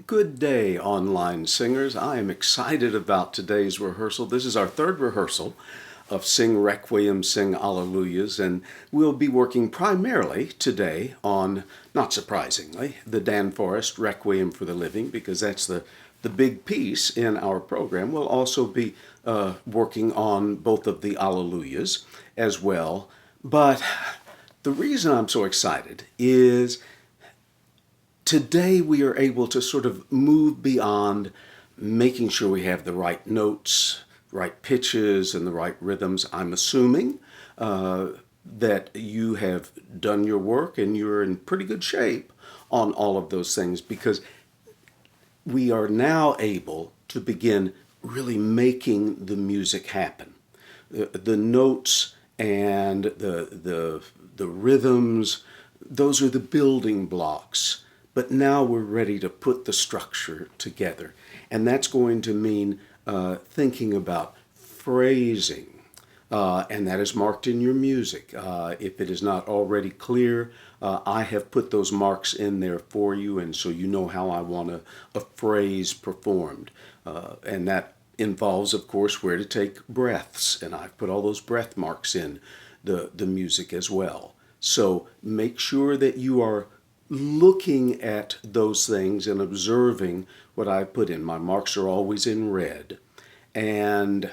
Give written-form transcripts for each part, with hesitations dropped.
Good day, online singers. I am excited about today's rehearsal. This is our third rehearsal of Sing Requiems, Sing Alleluias, and we'll be working primarily today on, not surprisingly, the Dan Forrest Requiem for the Living, because that's the big piece in our program. We'll also be working on both of the Alleluias as well. But the reason I'm so excited is today we are able to sort of move beyond making sure we have the right notes, right pitches, and the right rhythms. I'm assuming that you have done your work and you're in pretty good shape on all of those things, because we are now able to begin really making the music happen. The notes and the rhythms, those are the building blocks. But now we're ready to put the structure together. And that's going to mean thinking about phrasing. And that is marked in your music. If it is not already clear, I have put those marks in there for you, and so you know how I want a phrase performed. And that involves, of course, where to take breaths, and I've put all those breath marks in the music as well. So make sure that you are looking at those things and observing what I put in. My marks are always in red. And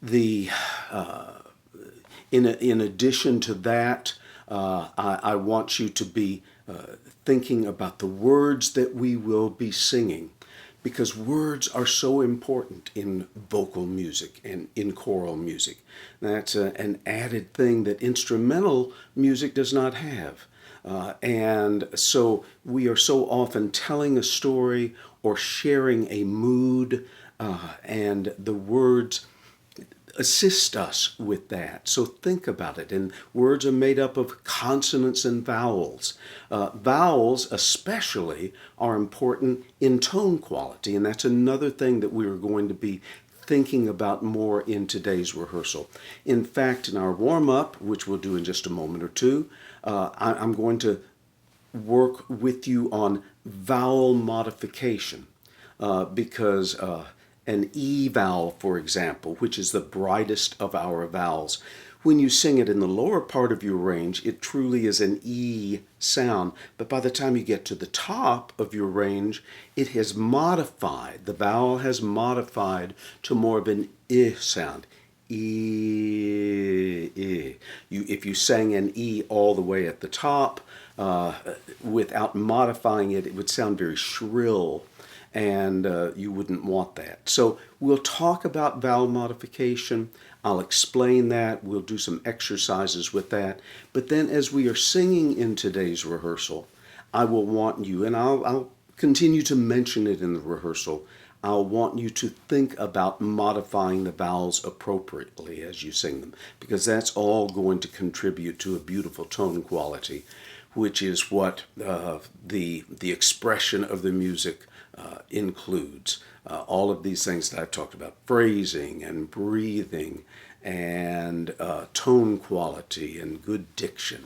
the in addition to that, I want you to be thinking about the words that we will be singing, because words are so important in vocal music and in choral music. That's an added thing that instrumental music does not have. And so we are so often telling a story or sharing a mood, and the words assist us with that. So think about it. And words are made up of consonants and vowels. Vowels especially are important in tone quality, and that's another thing that we're going to be thinking about more in today's rehearsal. In fact, in our warm-up, which we'll do in just a moment or two, I'm going to work with you on vowel modification, because an E vowel, for example, which is the brightest of our vowels, when you sing it in the lower part of your range, it truly is an E sound. But by the time you get to the top of your range, it has modified, the vowel has modified to more of an I sound. E, E. If you sang an E all the way at the top, without modifying it, it would sound very shrill, and you wouldn't want that. So we'll talk about vowel modification. I'll explain that. We'll do some exercises with that. But then as we are singing in today's rehearsal, I will want you, and I'll continue to mention it in the rehearsal, I'll want you to think about modifying the vowels appropriately as you sing them, because that's all going to contribute to a beautiful tone quality, which is what the expression of the music includes. All of these things that I've talked about, phrasing and breathing and tone quality and good diction.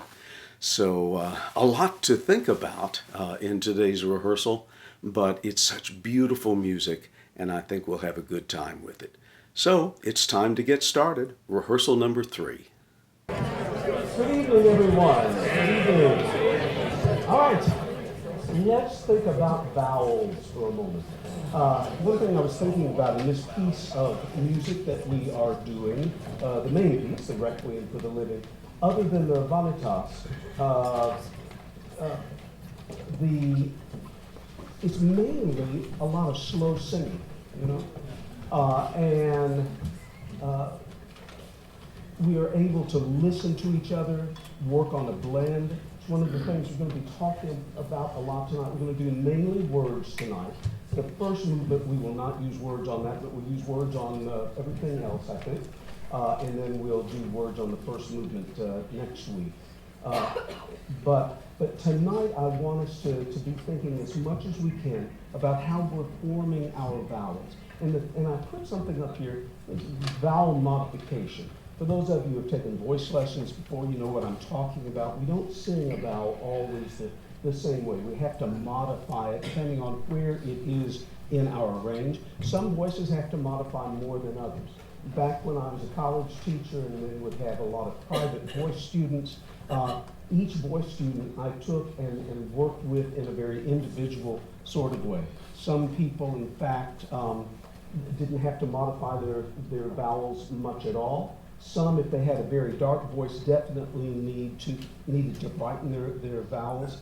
So a lot to think about in today's rehearsal, but it's such beautiful music, and I think we'll have a good time with it. So it's time to get started. Rehearsal number 3. Good evening, everyone. Good evening. All right, let's think about vowels for a moment. One thing I was thinking about in this piece of music that we are doing, the main piece, the Requiem for the Living, other than the vanitas, it's mainly a lot of slow singing, you know, and we are able to listen to each other, work on a blend. It's one of the things we're going to be talking about a lot tonight. We're going to do mainly words tonight. The first movement, we will not use words on that, but we'll use words on everything else, I think. And then we'll do words on the first movement next week. But tonight I want us to be thinking as much as we can about how we're forming our vowels. And I put something up here, vowel modification. For those of you who have taken voice lessons before, you know what I'm talking about. We don't sing a vowel always the same way. We have to modify it depending on where it is in our range. Some voices have to modify more than others. Back when I was a college teacher and they would have a lot of private voice students, each voice student I took and worked with in a very individual sort of way. Some people, in fact, didn't have to modify their vowels much at all. Some, if they had a very dark voice, definitely needed to brighten their vowels.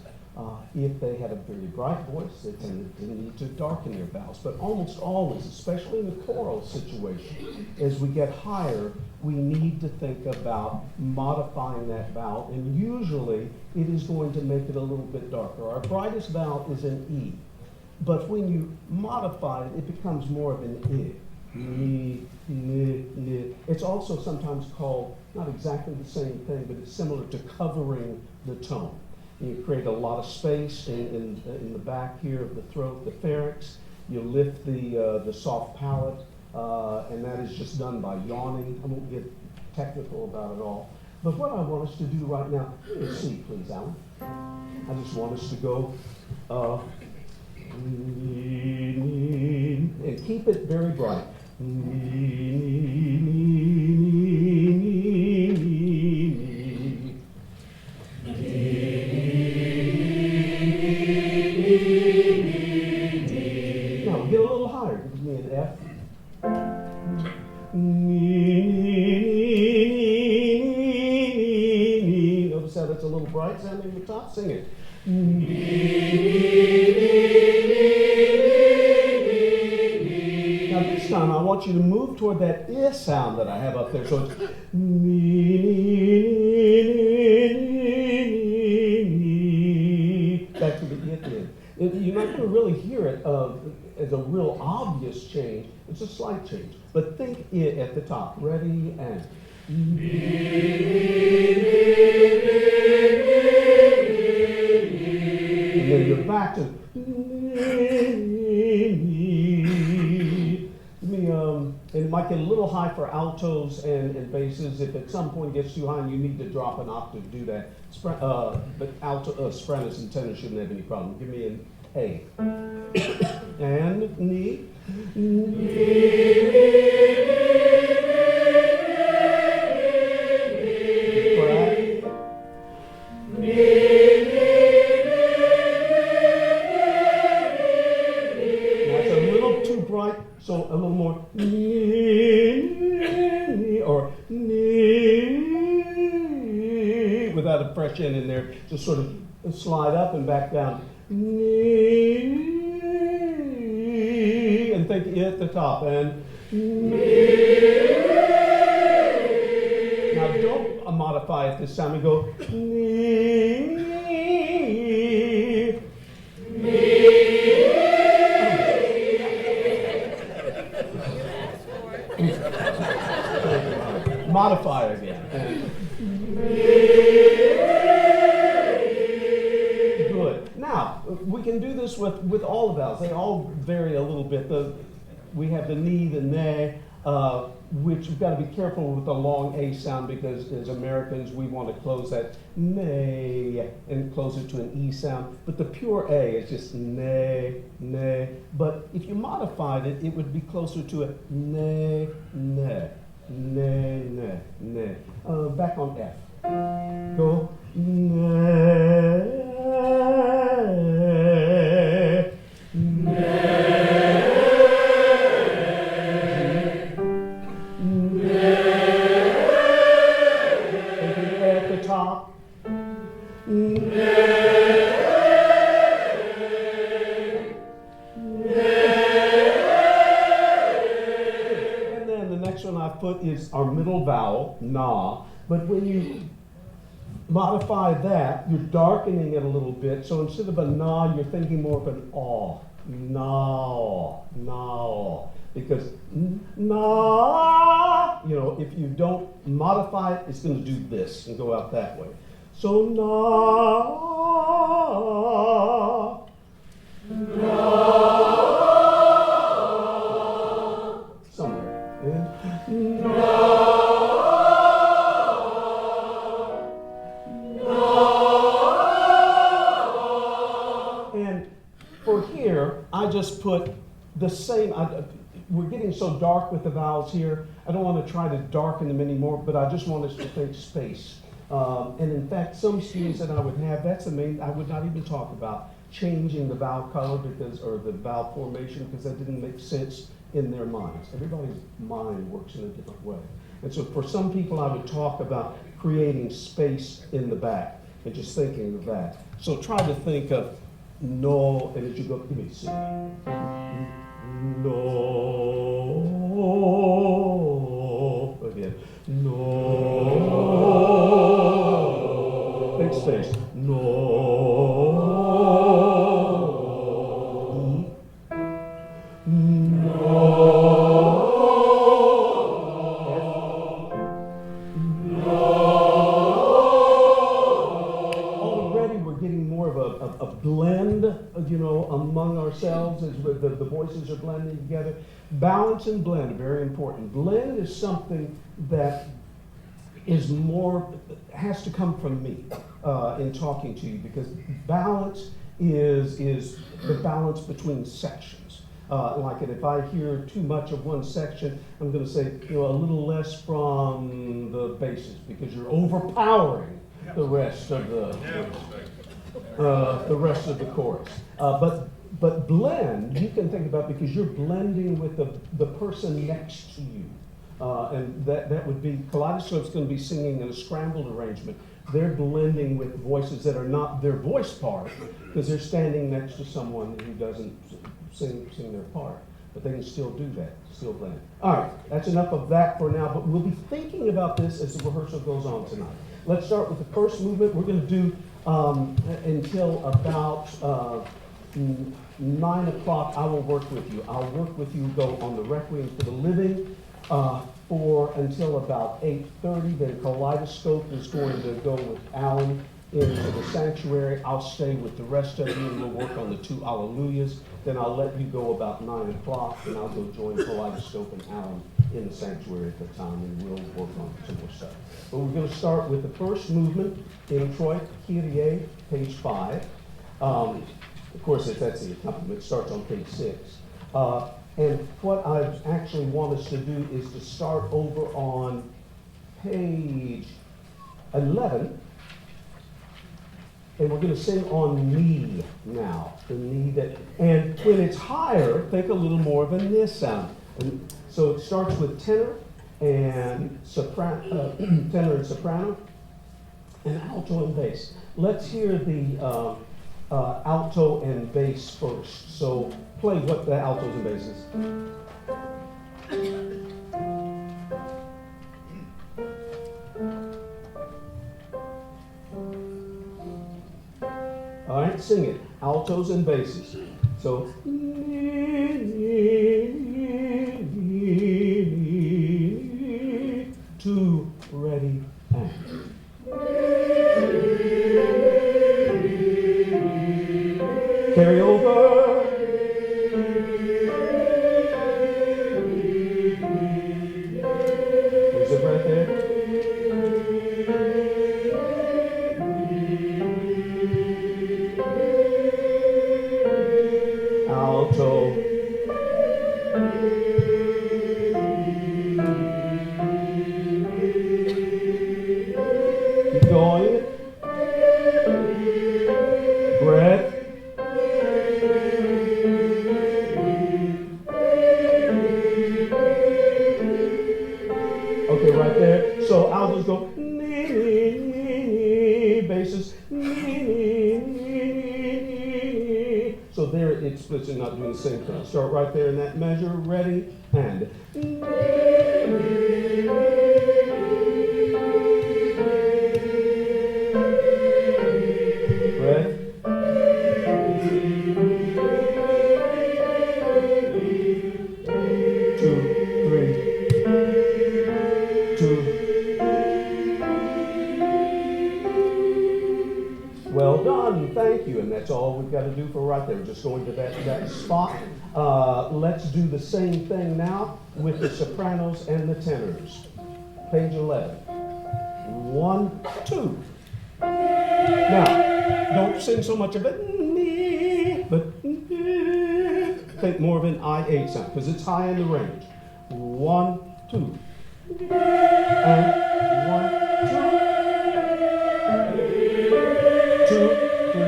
If they had a very bright voice, they didn't need to darken their vowels. But almost always, especially in the choral situation, as we get higher, we need to think about modifying that vowel, and usually it is going to make it a little bit darker. Our brightest vowel is an E, but when you modify it, it becomes more of an I. Ni, ni, ni. It's also sometimes called, not exactly the same thing, but it's similar to covering the tone. You create a lot of space in the back here of the throat, the pharynx. You lift the soft palate, and that is just done by yawning. I won't get technical about it all. But what I want us to do right now, is C, please, Alan. I just want us to go, and keep it very bright. Notice how that's a little bright sounding at the top. Sing it. Now this time I want you to move toward that I sound that I have up there. So it's back to the I at the end. You're not going to really hear it as a real obvious change. It's a slight change. But think it at the top. Ready, and. And then you're back to. And it might get a little high for altos and basses. If at some point it gets too high and you need to drop an octave, do that. But sopranos and tenors shouldn't have any problem. Give me an A. And ni. That's a little too bright, so a little more or without a fresh N in there. Just sort of slide up and back down. And think I at the top. And now don't modify it this time. We go modify it again. Good. Now, we can do this with all the vowels. They all vary a little bit. We have the ni, the ne, which we've got to be careful with the long A sound because as Americans, we want to close that ne and close it to an E sound. But the pure A is just ne, ne. But if you modified it, it would be closer to a ne, ne. Ne, ne, ne. Back on F. Go. Ne, ne, ne. At the top. Ne. I've put is our middle vowel, na, but when you modify that, you're darkening it a little bit, so instead of a na, you're thinking more of an aw, na, na, because na, if you don't modify it, it's going to do this and go out that way. So na, na. For here, I just put the same, we're getting so dark with the vowels here. I don't want to try to darken them anymore, but I just want us to think space. And in fact, some students that I would have, that's the main, I would not even talk about changing the vowel color or the vowel formation, because that didn't make sense in their minds. Everybody's mind works in a different way. And so for some people, I would talk about creating space in the back and just thinking of that. So try to think of no, and as you go, give me a C. No. Again. No. Big space. No. Among ourselves as the voices are blending together. Balance and blend, very important. Blend is something that is more, has to come from me in talking to you, because balance is the balance between sections. Like if I hear too much of one section, I'm going to say a little less from the basses, because you're overpowering the rest of the rest of the chorus. But blend, you can think about, because you're blending with the person next to you. And that would be, Kaleidoscope's going to be singing in a scrambled arrangement. They're blending with voices that are not their voice part, because they're standing next to someone who doesn't sing their part. But they can still do that, still blend. All right, that's enough of that for now, but we'll be thinking about this as the rehearsal goes on tonight. Let's start with the first movement. We're going to do until about 9 o'clock. I will work with you. I'll work with you, go on the Requiem for the Living for until about 8:30. Then Kaleidoscope is going to go with Alan into the sanctuary. I'll stay with the rest of you, and we'll work on the 2 Alleluias. Then I'll let you go about 9 o'clock, and I'll go join Kaleidoscope and Alan in the sanctuary at the time, and we'll work on some more stuff. But we're going to start with the first movement, Introit, Kyrie, page 5. Of course, that's the accompaniment. It starts on page 6. And what I actually want us to do is to start over on page 11. And we're going to sing on me now. The me that, and when it's higher, think a little more of a this sound. And so it starts with tenor and soprano, and alto and bass. Let's hear the alto and bass first. So play what the altos and basses. All right, sing it. Altos and basses. So, 2, ready, and. Carry over. There's a breath there. Alto. Keep going. Breath. Okay, right there. So altos go basses. So there it splits and not doing the same thing. Start right there in that measure. Ready, and. Breath. Two, three. 2. Well done, thank you. And that's all we've got to do for right there. We're just going to that spot. Let's do the same thing now with the sopranos and the tenors. Page 11. 1, 2. Now, don't sing so much of it, but think more of an I8 sound because it's high in the range. 1, 2. And 1, 2. 2, 3.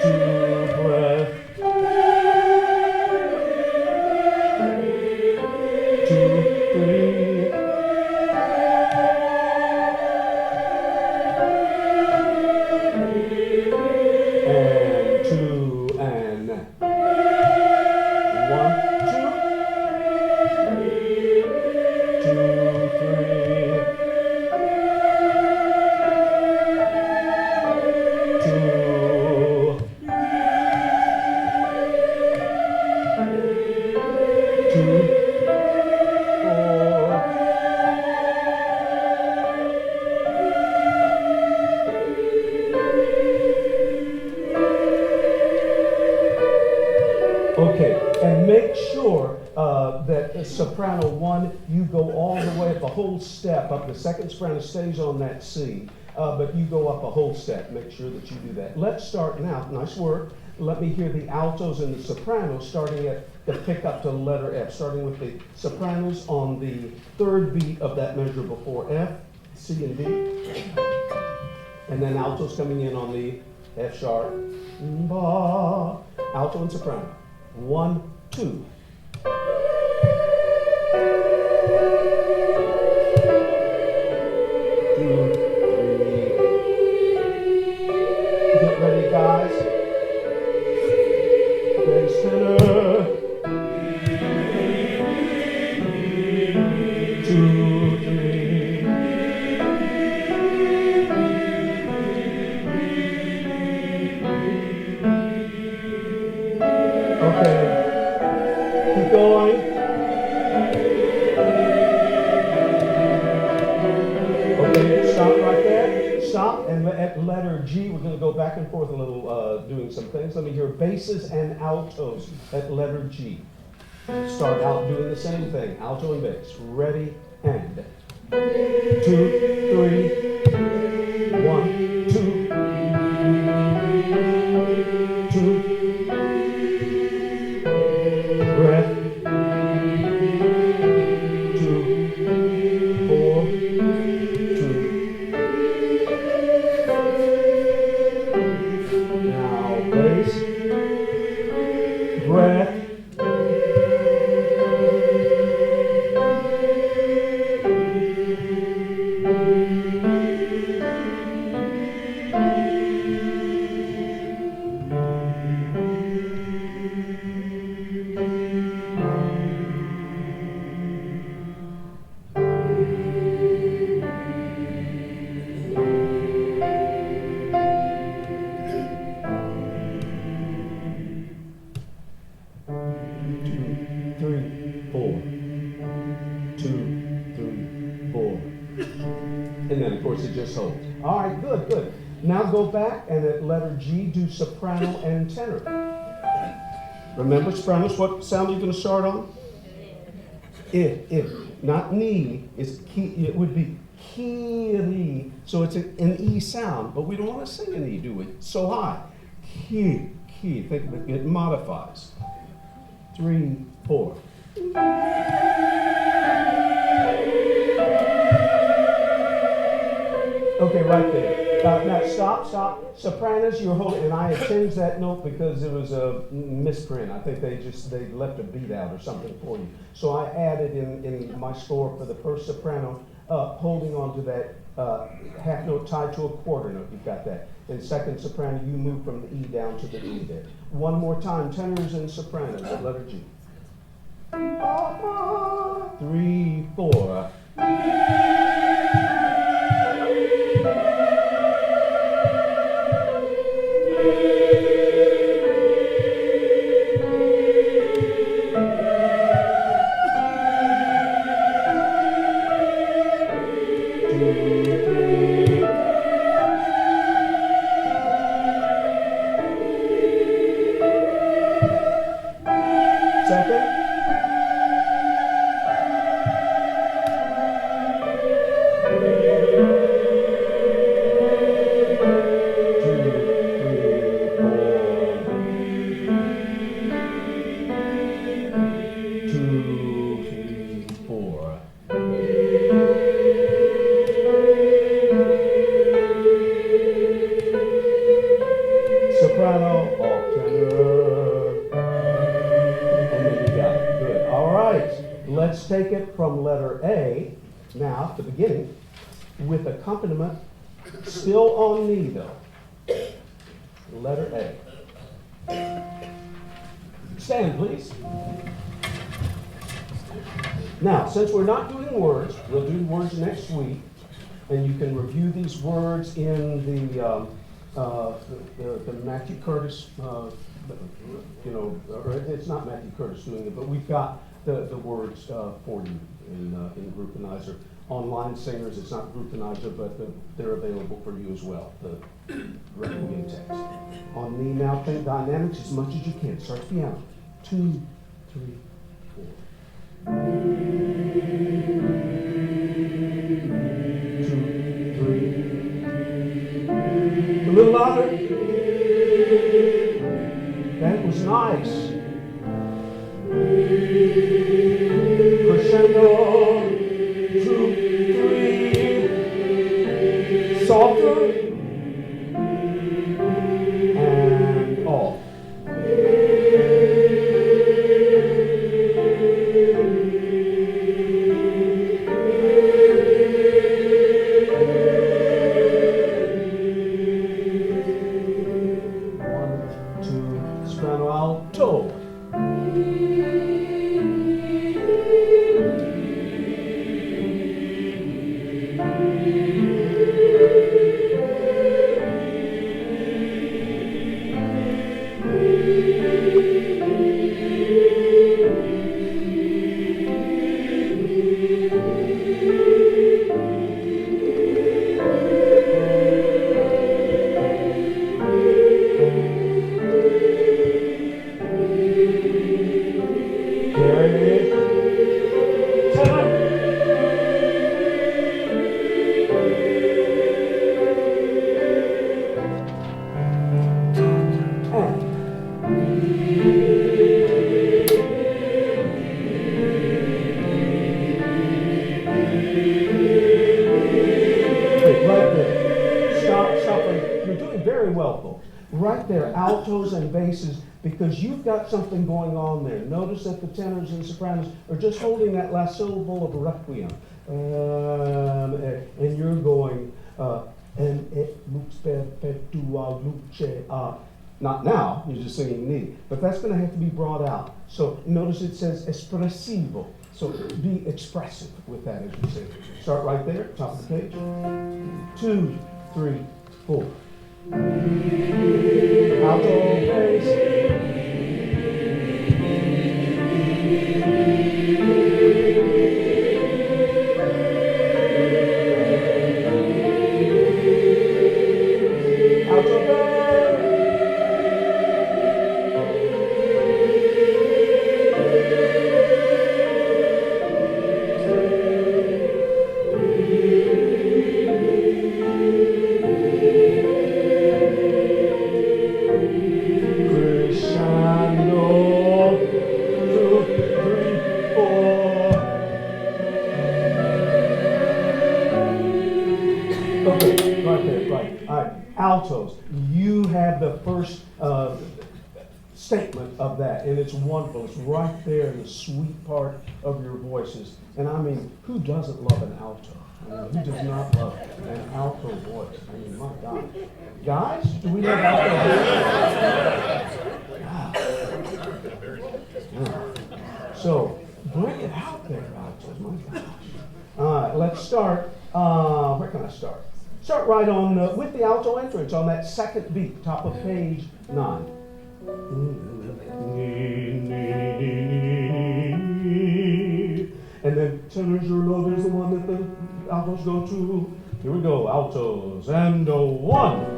2 breath. 2, 3. And 2 and 1, 2, 3, 2, 2, 4. Okay, and make sure that soprano 1, you go all the way up a whole step up. The second soprano stays on that C, but you go up a whole step. Make sure that you do that. Let's start now. Nice work. Let me hear the altos and the sopranos starting at the pickup to letter F, starting with the sopranos on the third beat of that measure before F, C, and D. And then altos coming in on the F sharp, ba, alto and soprano. 1, 2. 2, 3. Get ready, guys. Bass tenor. 2, 3. Okay. Keep going. Okay, stop right there. Stop, and at letter G, we're going to go back and forth a little, doing some things. Let me hear basses and altos at letter G. Start out doing the same thing, alto and bass. Ready, and 2, 3, 1, 2, 2, breath, 2, 4, 2. Now bass, breath. And then, of course, it just holds. All right, good, good. Now go back and at letter G, do soprano and tenor. Remember, sopranos, what sound are you going to start on? If. Not ni, it's ki, it would be ki. So it's an E sound, but we don't want to sing an E, do we? So high. Ki. Think of it modifies. 3, 4. Okay, right there. Now stop. Sopranos, you're holding, and I had changed that note because it was a misprint. I think they left a beat out or something for you. So I added in my score for the first soprano, holding on to that half note tied to a quarter note. You've got that. And second soprano, you move from the E down to the E there. One more time, tenors and sopranos at letter G. 3, 4. Second. soprano, alt tenor, and then you got it. Good. All right. Let's take it from letter A now, the beginning, with accompaniment still on me though. Letter A. Stand, please. Now, since we're not doing words, we'll do words next week, and you can review these words in the Matthew Curtis, or it's not Matthew Curtis doing it, but we've got the words for you in Groupinizer. Online singers, it's not Groupinizer, but they're available for you as well, the Requiem text. On me now, think dynamics as much as you can. Start piano. 2, 3, 4. 2, 3. A little louder. That was nice. Crescendo. 2, 3. Softer. And off. Right there, altos and basses, because you've got something going on there. Notice that the tenors and sopranos are just holding that last syllable of Requiem. And you're going, and it lux perpetua luce. Not now, you're just singing me, but that's going to have to be brought out. So notice it says espressivo. So be expressive with that as you sing. Start right there, top of the page. 2, 3, 4. Alto bass. Alto bass. Altos, you have the first statement of that, and it's wonderful. It's right there in the sweet part of your voices. And I mean, who doesn't love an alto? I mean, who does not love an alto voice? I mean, my God. Guys, do we have alto voices? So, bring it out there, altos, my gosh. All right, let's start. Where can I start? Start right on with the alto entrance on that second beat, top of page 9. And then tenors are low, there's the one that the altos go to. Here we go, altos, and 1.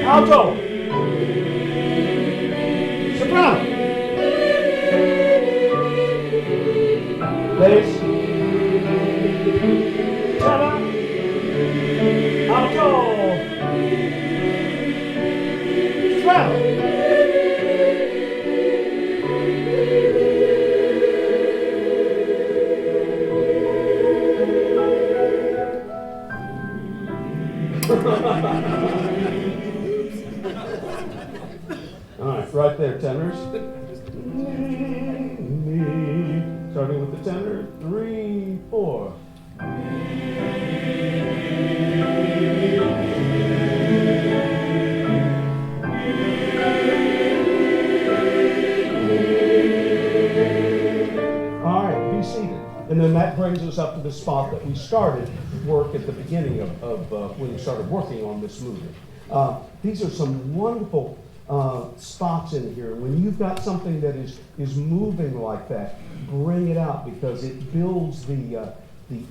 Alto. soprano. All right, right there, tenors. Starting with the tenor, 3, 4. All right, be seated. And then that brings us up to the spot that we started work at the beginning of when we started working on this movement. These are some wonderful spots in here. When you've got something that is moving like that, bring it out because it builds the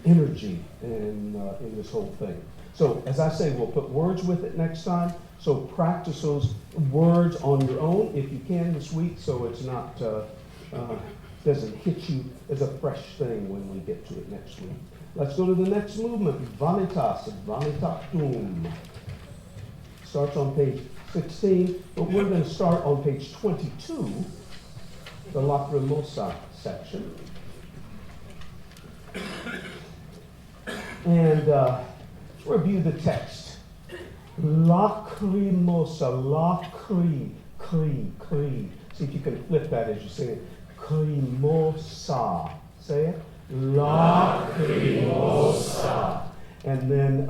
energy in this whole thing. So as I say, we'll put words with it next time. So practice those words on your own if you can this week, so it's not doesn't hit you as a fresh thing when we get to it next week. Let's go to the next movement, Vanitas, Vanitatum. Starts on page 16, but we're going to start on page 22, the Lacrimosa section. And review the text. Lacrimosa, lacri. See if you can flip that as you sing it. Crimosa. Say it. Lacrimosa. And then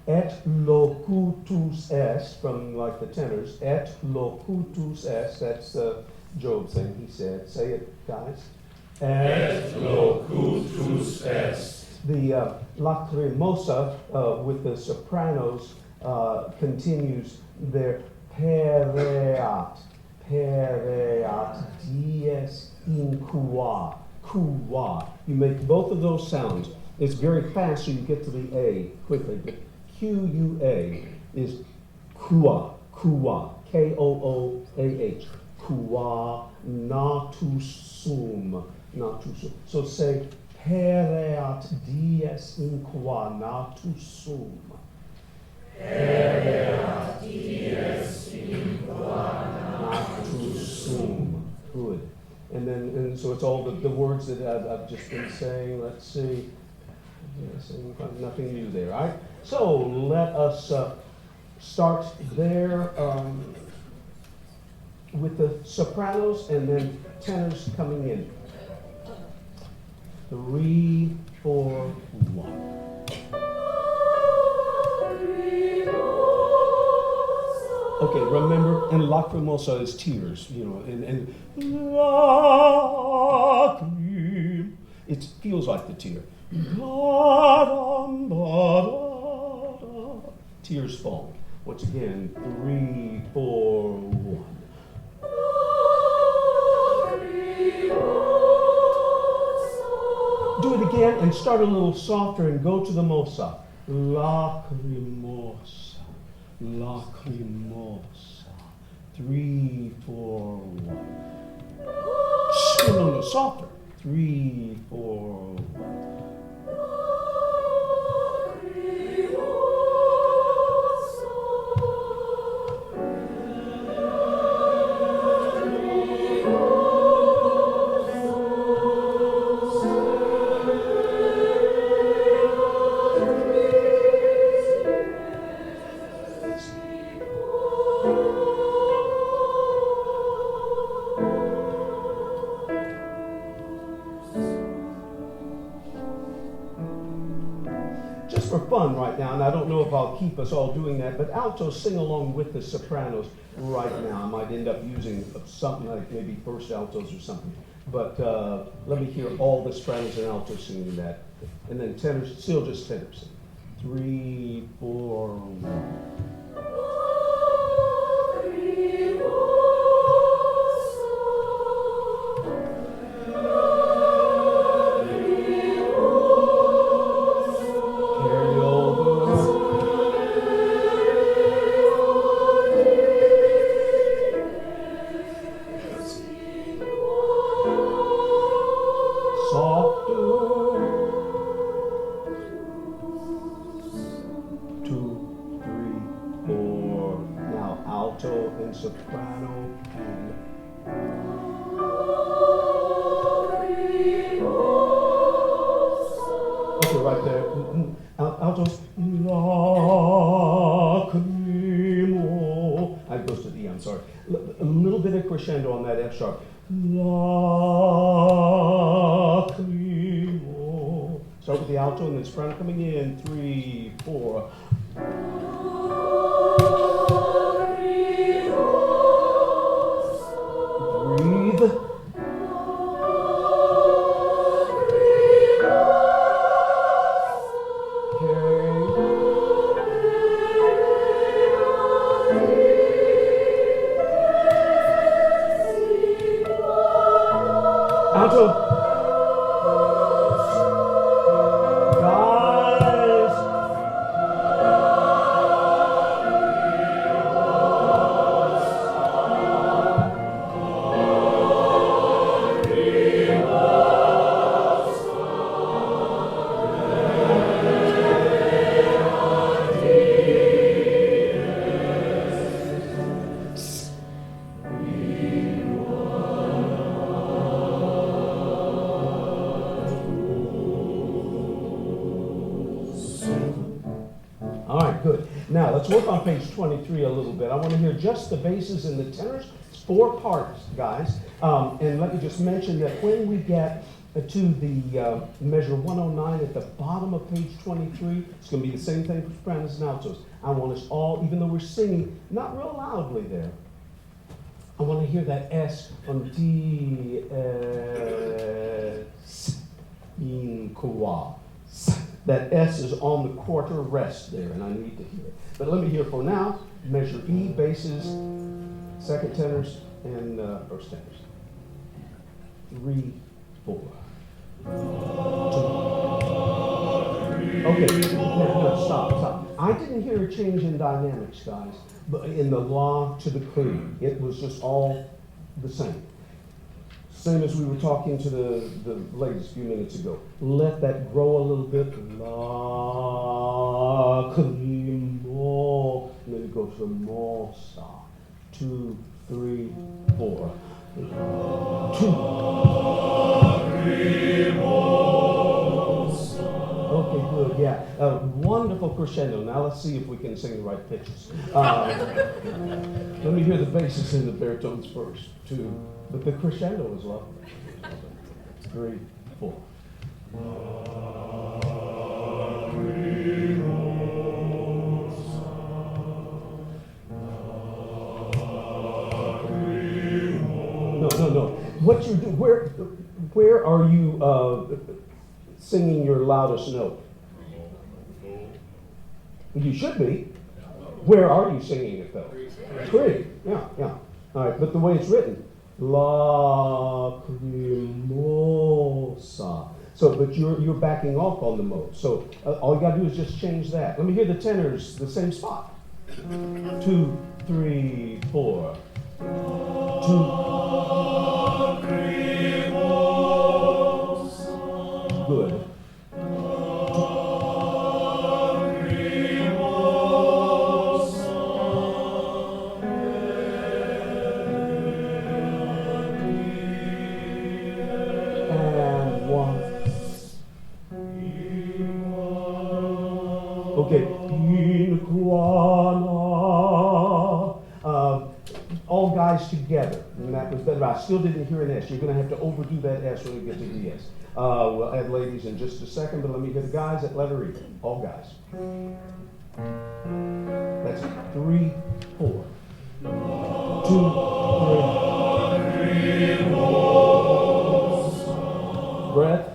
et locutus est, from like the tenors, et locutus est, that's Job thing he said. Say it, guys. Et locutus est. The lacrimosa with the sopranos continues their pereat dies in qua. You make both of those sounds. It's very fast, so you get to the A quickly. But Q-U-A is kua, K-O-O-A-H. Kua natusum. So say, pereat dies in qua natusum. Pereat dies in qua natusum. Good. And so it's all the words that I've just been saying. Let's see. Yes, nothing new there, all right? So let us start there with the sopranos and then tenors coming in. 3, 4, 1. Okay, remember, and lacrimosa is tears, and lacrim. It feels like the tear. Tears fall. Once again, 3, 4, 1. Do it again and start a little softer and go to the mosa. Lacrimosa. 3, 4, 1. No, softer. 3, 4, 1. For fun right now, and I don't know if I'll keep us all doing that, but altos sing along with the sopranos right now. I might end up using something like maybe first altos or something, but let me hear all the sopranos and altos singing that, and then tenors, still just tenors. 3, 4, 1. Two, 3, 4. alto and soprano and okay, right there. Altos, lacrimo. It goes to the E, I'm sorry. A little bit of crescendo on that F sharp. Lacrimo. Start with the alto and then soprano coming in. 3, 4. Breathe. Alto. Guys. All right, good. Now, let's work on page 23 a little bit. I want to hear just the basses and the tenors. It's 4 parts, guys. And let me just mention that when we get to the measure 109 at the bottom of page 23, it's going to be the same thing for sopranos and altos. I want us all, even though we're singing not real loudly there, I want to hear that S on D, S, in, qua. That S is on the quarter rest there, and I need to hear it. But let me hear for now, measure E, basses, second tenors, and first tenors. 3, 4. 2. Okay, now stop. I didn't hear a change in dynamics, guys, but in the la to the cri. It was just all the same. Same as we were talking to the ladies a few minutes ago. Let that grow a little bit. La, cri, mo. And then it goes to mo, sa. 2, 3, 4. 2. Okay, good, yeah. Wonderful crescendo. Now let's see if we can sing the right pitches. Let me hear the basses and the baritones first. 2. But the crescendo is lovely. 3, 4. No. What you do? Where are you singing your loudest note? You should be. Where are you singing it though? 3. Yeah. All right, but the way it's written. Lacrimosa. So, but you're backing off on the mode. So all you gotta do is just change that. Let me hear the tenors, the same spot. 2, 3, 4. 2. Good. Okay, all guys together, and that was better. I still didn't hear an S. You're going to have to overdo that S when we get to the S. We'll add ladies in just a second, but let me hear the guys at letter E. All guys. That's 3, 4. 2, 3. Breath.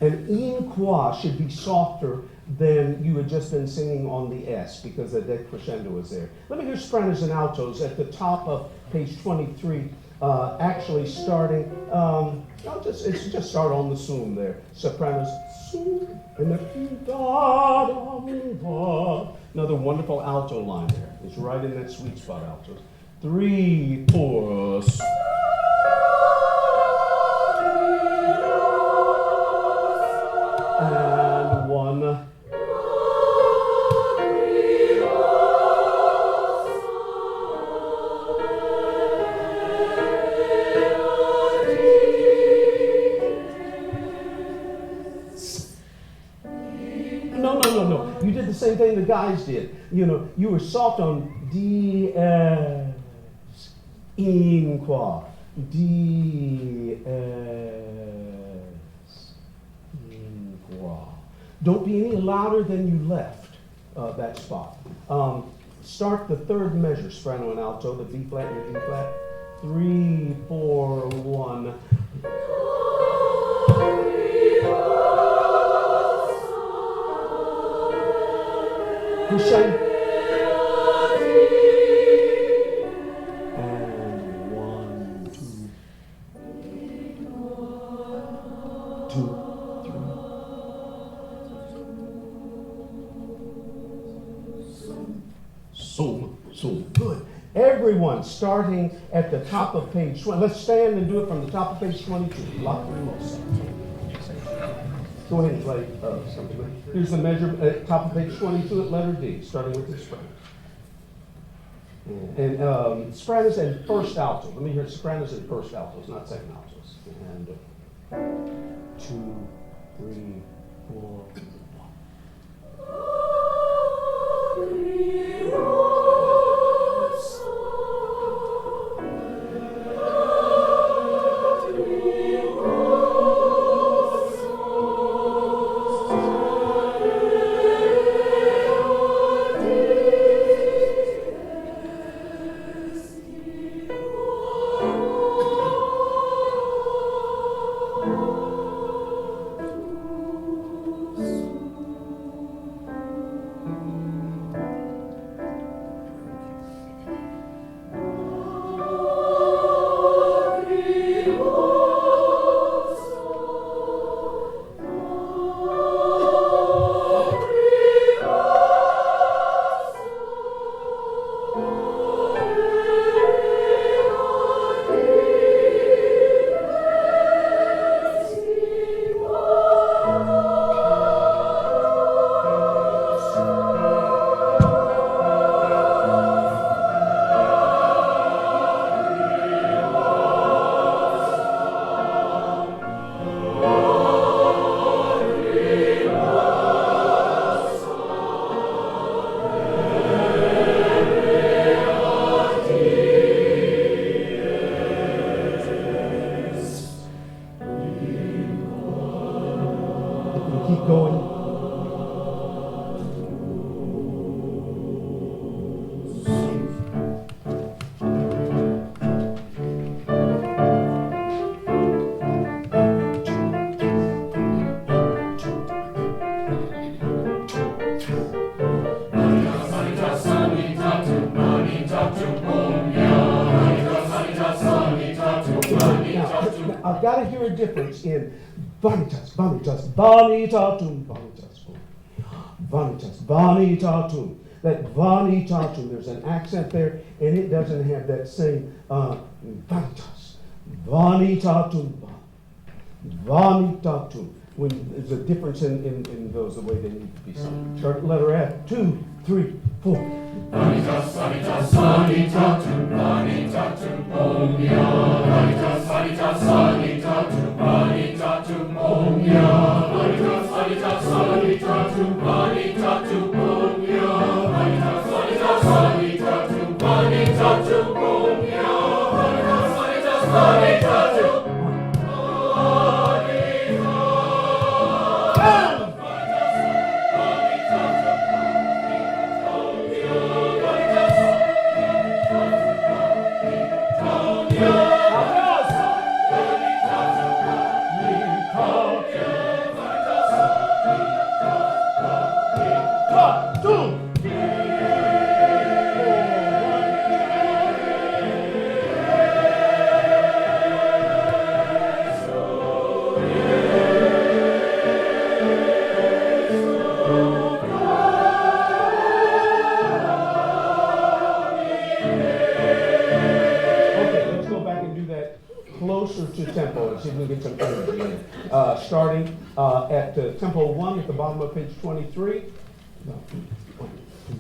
And in qua should be softer than you had just been singing on the S because the crescendo is there. Let me hear sopranos and altos at the top of page 23. Actually starting, it's just start on the sum there. Sopranos, sum, and the da, da, da. Another wonderful alto line there. It's right in that sweet spot, altos. 3, 4, and 1. No. You did the same thing the guys did. You know, you were soft on dies, in qua, dies, in qua. Don't be any louder than you left that spot. Start the third measure, soprano and alto, the B flat and G flat. 3, 4, 1. Crescendo. And 1, 2, 2, 3. So good. Everyone starting at the top of page 20. Let's stand and do it from the top of page 22. Lock your MOS. Go ahead and play something. Here's the measure at top of page 22 at letter D, starting with the sopranos. And sopranos and first alto. Let me hear sopranos and first altos, not second altos. And 2, 3, 4, 1. Keep going. I've got to hear a difference in vanitas, vanitatum, vanitas, vanitatum. That vanitatum, there's an accent there, and it doesn't have that same vanitas, vanitatum, vanitatum. When there's a difference in those, the way they need to be sung. Start letter F, 2, 3, 4. Vanitas, vanitas, vanitatum, vanitatum, omnia. Vanitas, vanitas, vanitatum, vanitatum, omnia. Vanitas, vanitas, vanitatum, vanitatum, omnia. Vanitas, vanitas, vanitatum, vanitatum, omnia. Vanitas, vanitas, vanitatum. Okay, let's go back and do that closer to tempo and see if we can get some energy in it. Starting at tempo 1 at the bottom of page 23. No, 1, 2,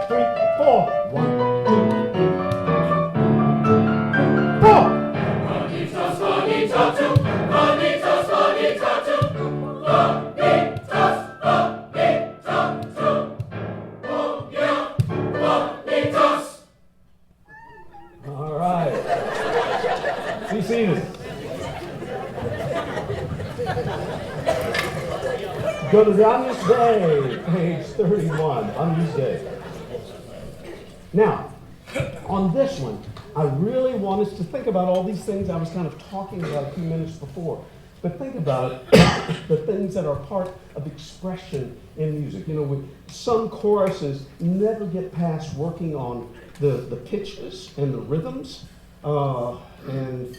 3, 4. All right. Be seated. Go to the Unused Day, page 31, Unused Day. Now, on this one, I really want us to think about all these things I was kind of talking about a few minutes before. But think about it, the things that are part of expression in music. You know, some choruses never get past working on the pitches and the rhythms, and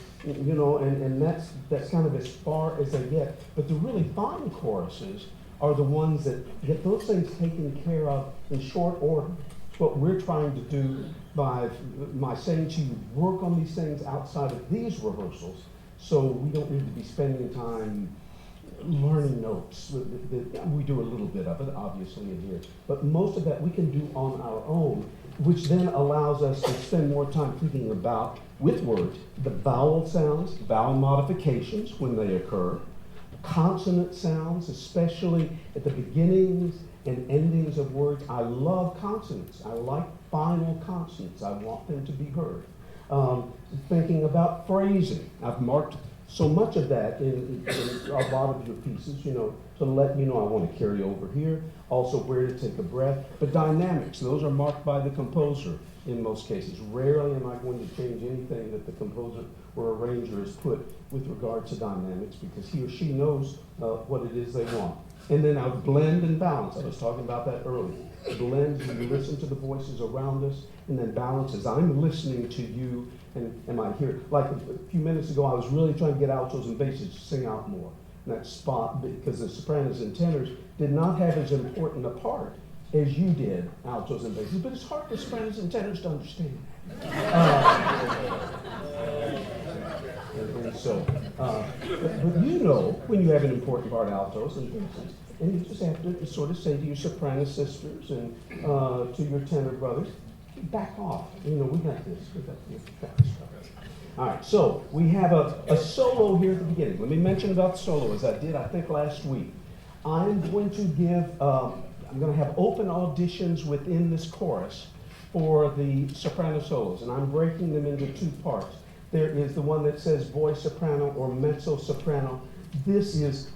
that's kind of as far as they get. But the really fine choruses are the ones that get those things taken care of in short order. It's what we're trying to do by my saying to you, work on these things outside of these rehearsals, so we don't need to be spending time learning notes. We do a little bit of it, obviously, in here, but most of that we can do on our own, which then allows us to spend more time thinking about, with words, the vowel sounds, vowel modifications when they occur, consonant sounds, especially at the beginnings and endings of words. I love consonants. I like final consonants. I want them to be heard. Thinking about phrasing. I've marked so much of that in our bottom of your pieces, to let you know I want to carry over here. Also where to take a breath. But dynamics, those are marked by the composer in most cases. Rarely am I going to change anything that the composer or arranger has put with regard to dynamics, because he or she knows what it is they want. And then I blend and balance. I was talking about that earlier. Blend, you listen to the voices around us, and then balance as I'm listening to you, and am I here? Like a few minutes ago, I was really trying to get altos and basses to sing out more in that spot, because the sopranos and tenors did not have as important a part as you did, altos and basses, but it's hard for sopranos and tenors to understand. But you know when you have an important part, altos and basses, And you just have to sort of say to your soprano sisters and to your tenor brothers, back off. You know, we got this. We got this. All right, so we have a solo here at the beginning. Let me mention about the solo, as I did, I think, last week. I'm going to I'm going to have open auditions within this chorus for the soprano solos, and I'm breaking them into two parts. There is the one that says voice soprano or mezzo soprano. This is,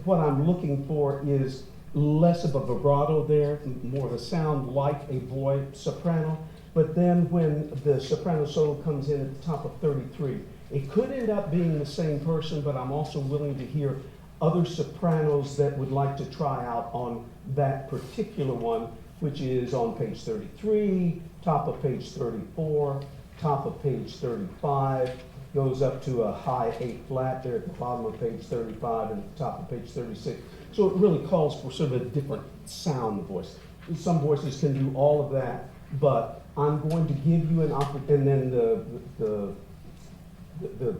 what I'm looking for is less of a vibrato there, more of a sound like a boy soprano. But then when the soprano solo comes in at the top of 33, it could end up being the same person, but I'm also willing to hear other sopranos that would like to try out on that particular one, which is on page 33, top of page 34, top of page 35, goes up to a high 8 flat there at the bottom of page 35 and at the top of page 36. So it really calls for sort of a different sound voice. Some voices can do all of that, but I'm going to give you an opportunity, and then the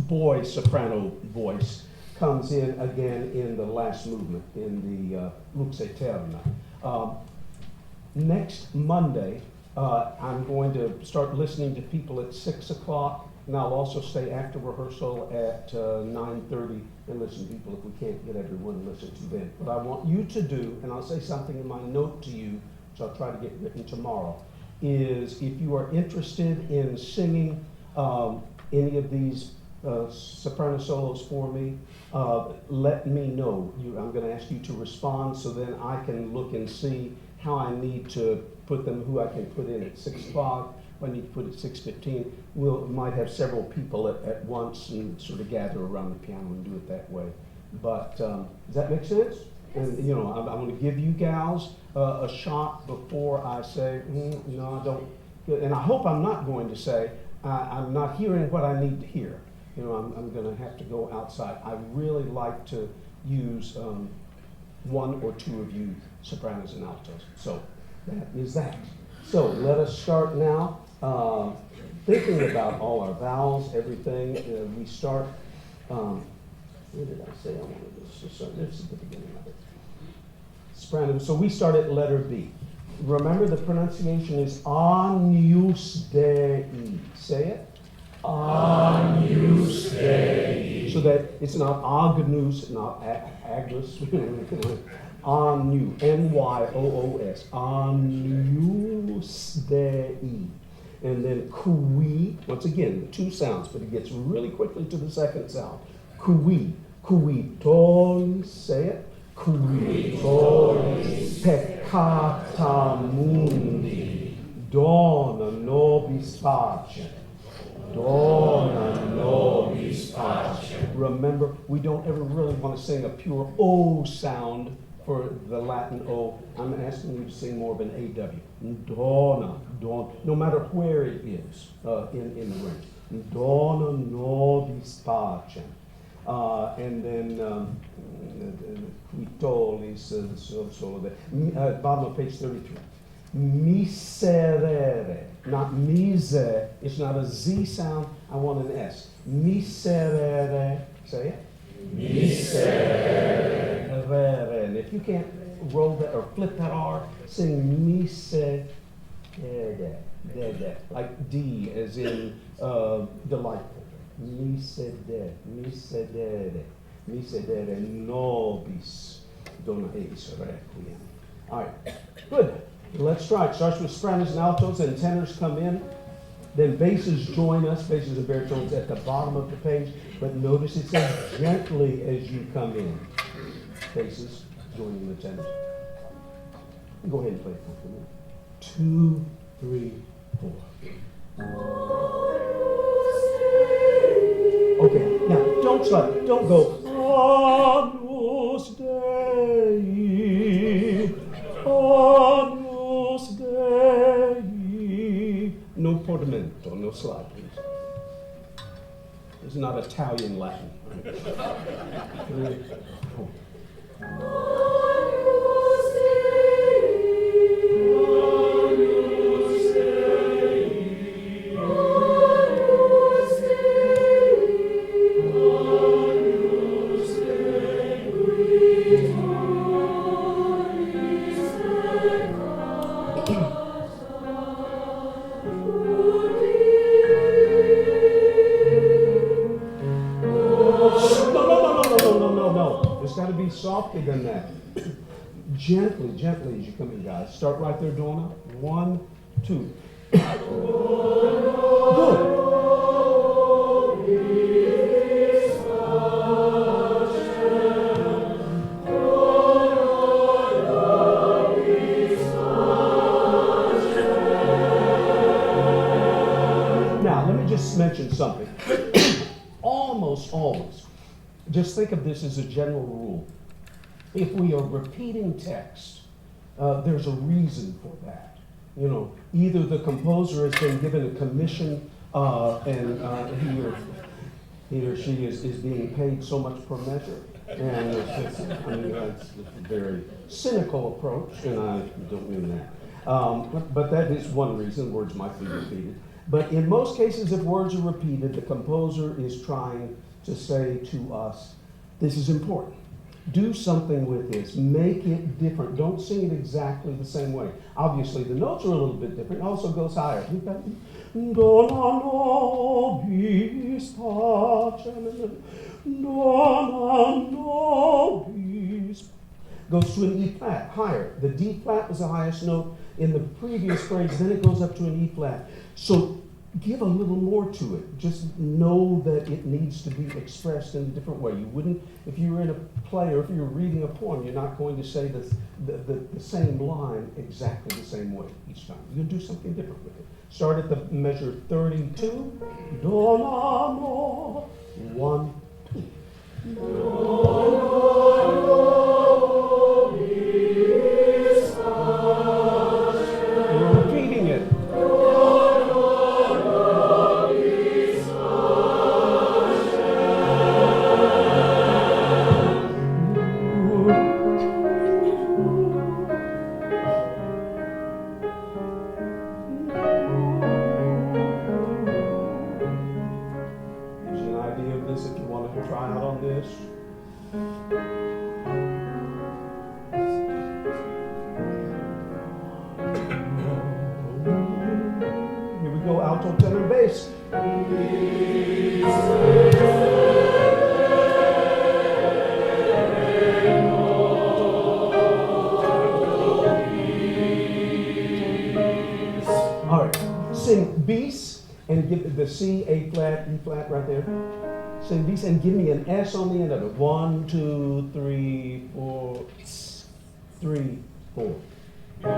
boy soprano voice comes in again in the last movement, in the Lux Aeterna. Next Monday, I'm going to start listening to people at 6 o'clock, and I'll also stay after rehearsal at 9:30 and listen to people if we can't get everyone to listen to them. What I want you to do, and I'll say something in my note to you, which I'll try to get written tomorrow, is if you are interested in singing any of these soprano solos for me, let me know. I'm going to ask you to respond so then I can look and see how I need to put them, who I can put in at 6 o'clock, who I need to put at 6:15. We might have several people at once and sort of gather around the piano and do it that way. But does that make sense? And you know, I'm going to give you gals a shot before I say, no, I don't. And I hope I'm not going to say, I'm not hearing what I need to hear. You know, I'm going to have to go outside. I really like to use one or two of you sopranos and altos. So that is that. So let us start now thinking about all our vowels, everything. We start, where did I say I wanted this? So this is the beginning of it. Soprano. So we start at letter B. Remember, the pronunciation is Agnus Dei. Say it. Agnus Dei. So that it's not Agnus, not Agnus. Anu, N-Y-O-O-S. Agnus Dei. And then qui, once again, the two sounds, but it gets really quickly to the second sound. Qui, tolis, say it. Qui tolis peccata mundi, dona nobis pacem. Dona nobis pacem. Remember, we don't ever really want to sing a pure O sound for the Latin O. I'm asking you to sing more of an AW. Dona, no matter where it is in the range. Dona nobis pacem. And then Quitolis, so the bottom of page 33. Miserere, not mise, it's not a Z sound, I want an S. Miserere, say it. Miserere. And if you can't roll that or flip that R, sing miserere, like D as in delightful. Misedere nobis dona eis requiem. All right, good. Let's try it. Starts with sopranos and altos, and tenors come in. Then basses join us, basses and baritones at the bottom of the page. But notice it says gently as you come in. Basses joining the tenors. Go ahead and play it for me. 2, 3, 4. Okay, now don't stop. Don't go. Agnus Dei. Agnus Dei. No portamento, no slide, please. This is not Italian Latin. 3, 4. Agnus Dei. Agnus Dei. Agnus Dei. Agnus Dei. softer than that. Gently, gently as you come in, guys. Start right there, Donna. 1, 2. Good. Now, let me just mention something. Almost always, just think of this as a general rule. If we are repeating text, there's a reason for that. You know, either the composer has been given a commission and he or she is being paid so much per measure. And it's a very cynical approach, and I don't mean that. But that is one reason words might be repeated. But in most cases, if words are repeated, the composer is trying to say to us, this is important. Do something with this. Make it different. Don't sing it exactly the same way. Obviously, the notes are a little bit different. It also goes higher. You've got Dona nobis pacem, Dona nobis. Goes to an E flat, higher. The D flat was the highest note in the previous phrase, then it goes up to an E flat. So give a little more to it. Just know that it needs to be expressed in a different way. You wouldn't, if you were in a play or if you were reading a poem, you're not going to say the same line exactly the same way each time. You're going to do something different with it. Start at the measure 32. Do, la, no. 1, 2. We're repeating it. Alto, tenor, bass. All right, sing bis and give the C, A flat, E flat right there. Sing bis and give me an S on the end of it. 1, 2, 3, 4, 3, 4. 2.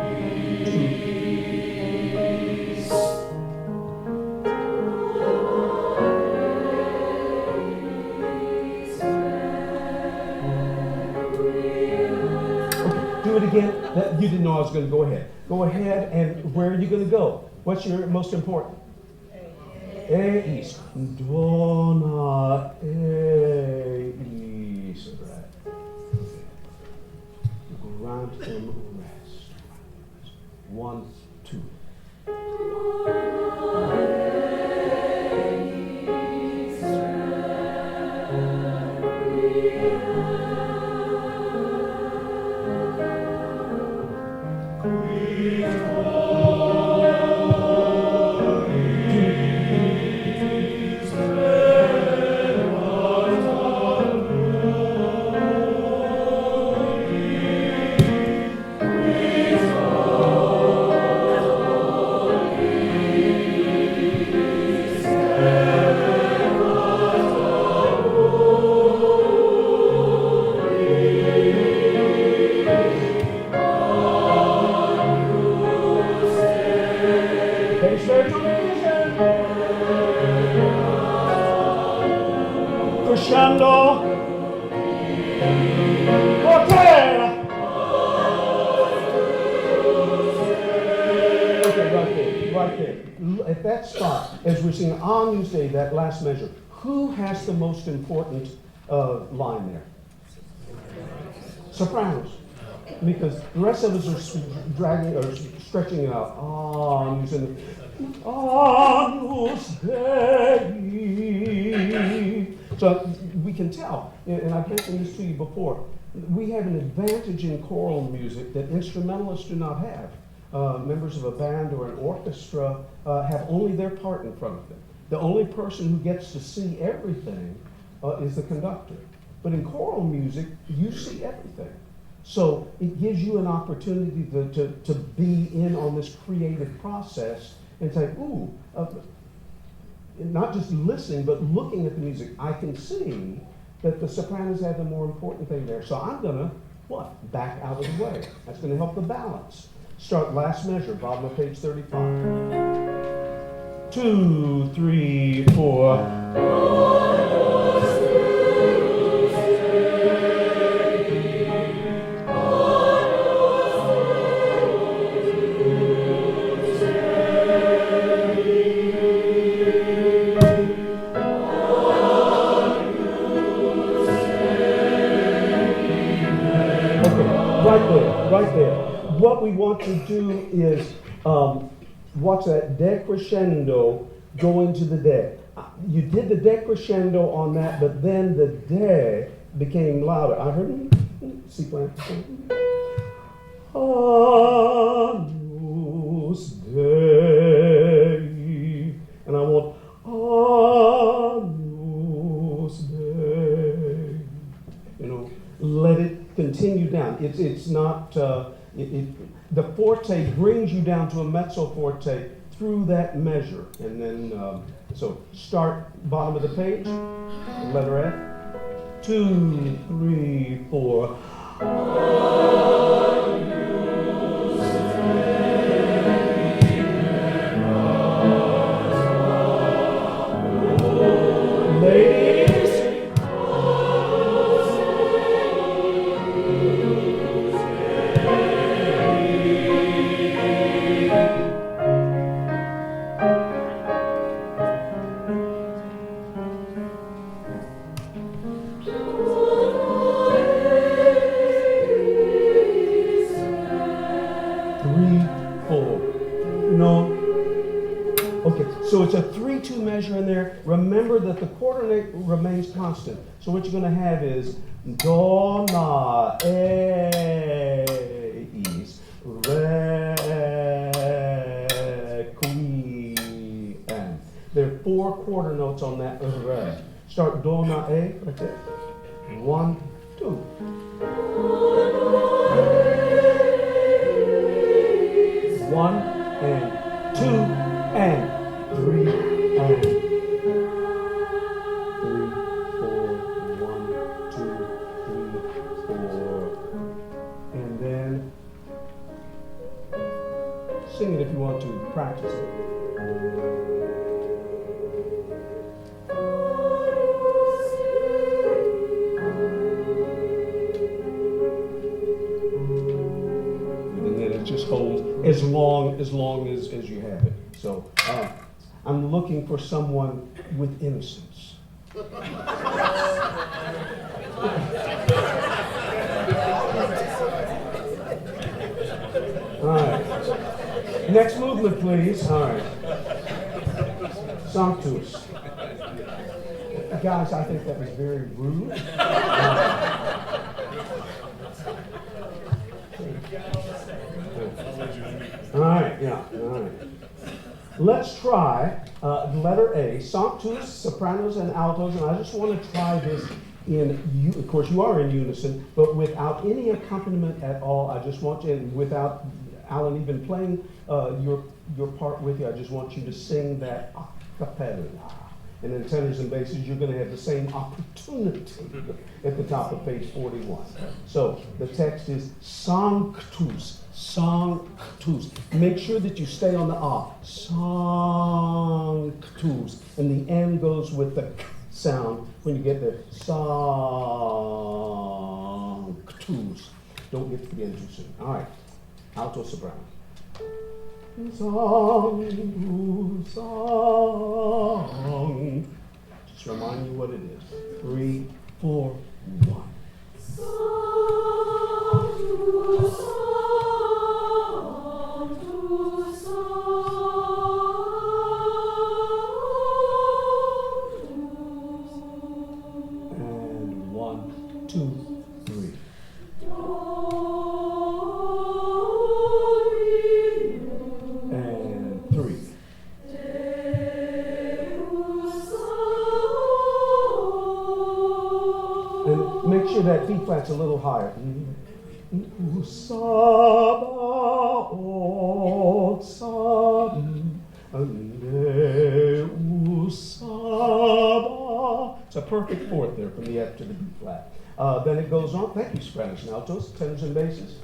Do it again. You didn't know I was going to go ahead. Go ahead, and where are you going to go? What's your most important? A, East. Dona, A, East. Right. Grant him rest. 1, 2. Crescendo, okay, right there. At that spot, as we're singing Agnus Dei, that last measure, who has the most important line there? Sopranos. Because the rest of us are dragging or stretching it out. Agnus Dei. So we can tell, and I've mentioned this to you before, we have an advantage in choral music that instrumentalists do not have. Members of a band or an orchestra have only their part in front of them. The only person who gets to see everything is the conductor. But in choral music, you see everything. So it gives you an opportunity to be in on this creative process and say, ooh, not just listening, but looking at the music. I can see that the sopranos have the more important thing there. So I'm gonna, what? Back out of the way. That's gonna help the balance. Start last measure, bottom of page 35. 2, 3, 4. Right there. What we want to do is watch that decrescendo go into the de. You did the decrescendo on that, but then the de became louder. I heard C flat. Agnus Dei, and I want Agnus Dei. You know, let it continue down. It's not, the forte brings you down to a mezzo forte through that measure. And then, so start bottom of the page, letter F. 2, 3, 4. Ladies. So it's a 3-2 measure in there. Remember that the quarter note remains constant. So what you're going to have is do, na, is, re, qui, and. There are 4 quarter notes on that re. Start do, na, right there. 1, 2. 1 and 2 and 3 and 3, 4, 1, 2, 3, 4, and then sing it if you want to, practice it. And then it just holds as long as you have it. So I'm looking for someone with innocence. All right. Next movement, please. All right. Sanctus. Guys, I think that was very rude. All right, yeah, all right. Let's try letter A, Sanctus, sopranos and altos, and I just want to try this of course you are in unison, but without any accompaniment at all. I just want you, and without Alan even playing your part with you, I just want you to sing that a cappella. And then tenors and basses, you're going to have the same opportunity at the top of page 41. So the text is Sanctus, Sanctus. Make sure that you stay on the A. Sanctus. And the N goes with the K sound when you get there. Sanctus. Don't get to the end too soon. All right. Alto soprano. Song, song. Just remind you what it is. 3, 4, 1. And 1, 2, 3. And that B flat's a little higher. Sabaoth, it's a perfect fourth there from the F to the B flat. Then it goes on. Thank you, Spanish and altos, tenors and basses.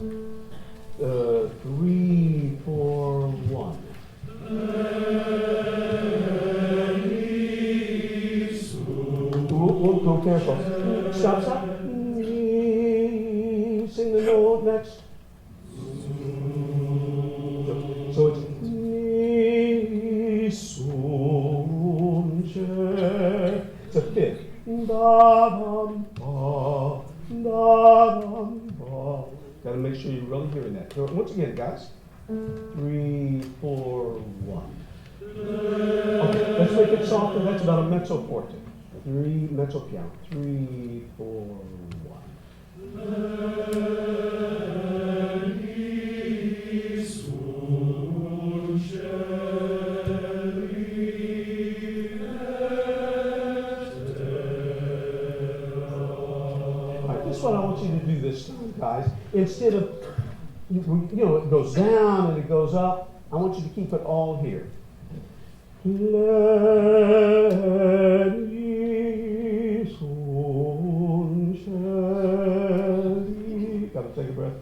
3, 4, 1. Go careful. Stop. Sing the note next. So it's it's a fifth. Gotta make sure you're really hearing that. So once again, guys. 3, 4, 1. Okay, let's make it softer. That's about a mezzo forte. 3 mezzo piano. 3, 4, 1. This is what I want you to do this time, guys. Instead of, it goes down and it goes up, I want you to keep it all here. Gotta take a breath.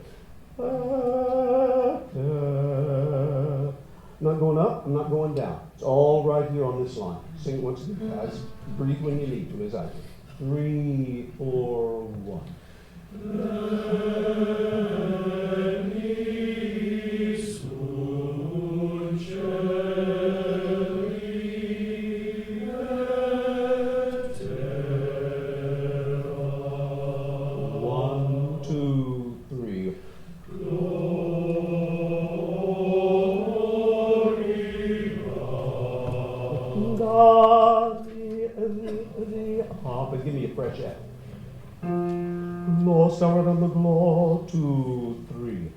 I'm not going up, I'm not going down. It's all right here on this line. Sing it once again, guys. Breathe when you need to, as I do. 3, 4, 1. But give me a fresh F. Lord, start on the glow, 2, 3.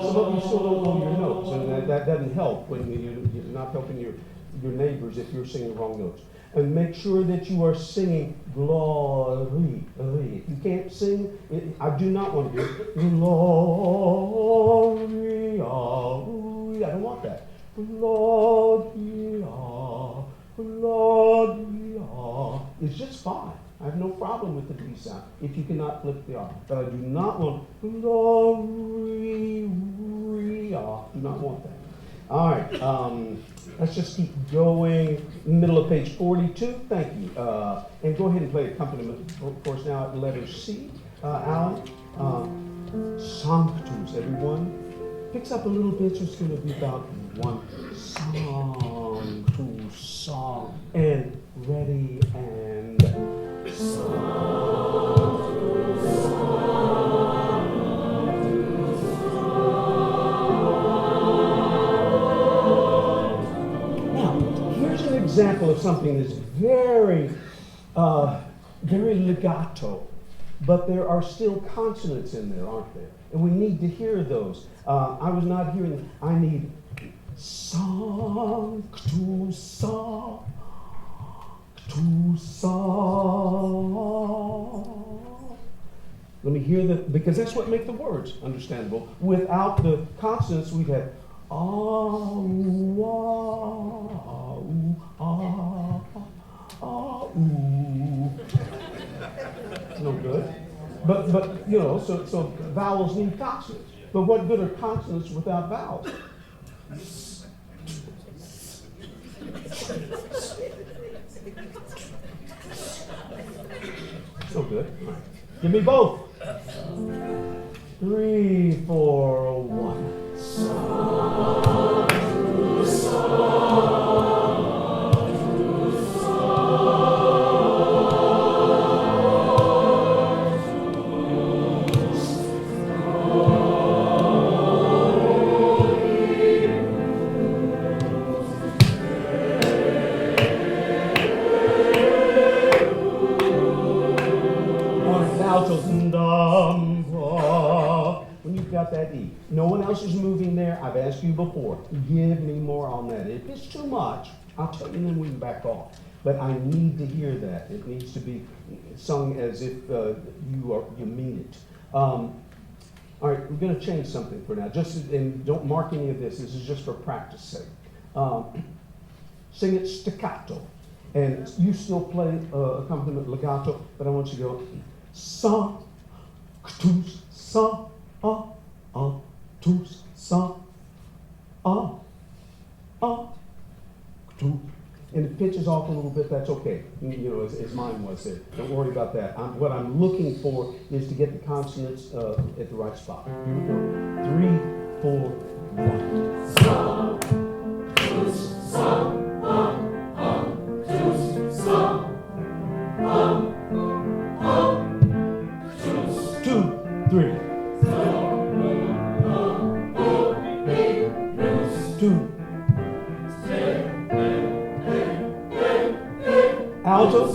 Some of you still don't know your notes, and that doesn't help when you're not helping your neighbors if you're singing the wrong notes. And make sure that you are singing glory. If you can't sing, I do not want to do glory. I don't want that. Glory. It's just fine. I have no problem with the D sound if you cannot flip the R. But I do not want glory. Do not want that. All right. Let's just keep going. Middle of page 42. Thank you. And go ahead and play accompaniment, of course, now at letter C. Alan. Sanctus, everyone. Picks up a little bit, so it's going to be about 1. Sanctus, song. And ready and example of something that's very, very legato, but there are still consonants in there, aren't there? And we need to hear those. I was not hearing. I need sanctus, sanctus. Let me hear that, because that's what makes the words understandable. Without the consonants, we'd have no good. But so vowels need consonants. But what good are consonants without vowels? No good. All right. Give me both. 3, 4, 1. asked you before, give me more on that. If it's too much, I'll tell you and then we can back off. But I need to hear that. It needs to be sung as if you mean it. All right, we're going to change something for now. And don't mark any of this. This is just for practice sake. Sing it staccato. And you still play accompaniment legato, but I want you to go sa, tus, sa, tus, sa, tu. And if it pitches off a little bit, that's okay. You know, as mine was there. Don't worry about that. What I'm looking for is to get the consonants at the right spot. Here we go. 3, 4, 1. Sa, tus, sa, tus, sa, tus. 2, 3. 2. Altos.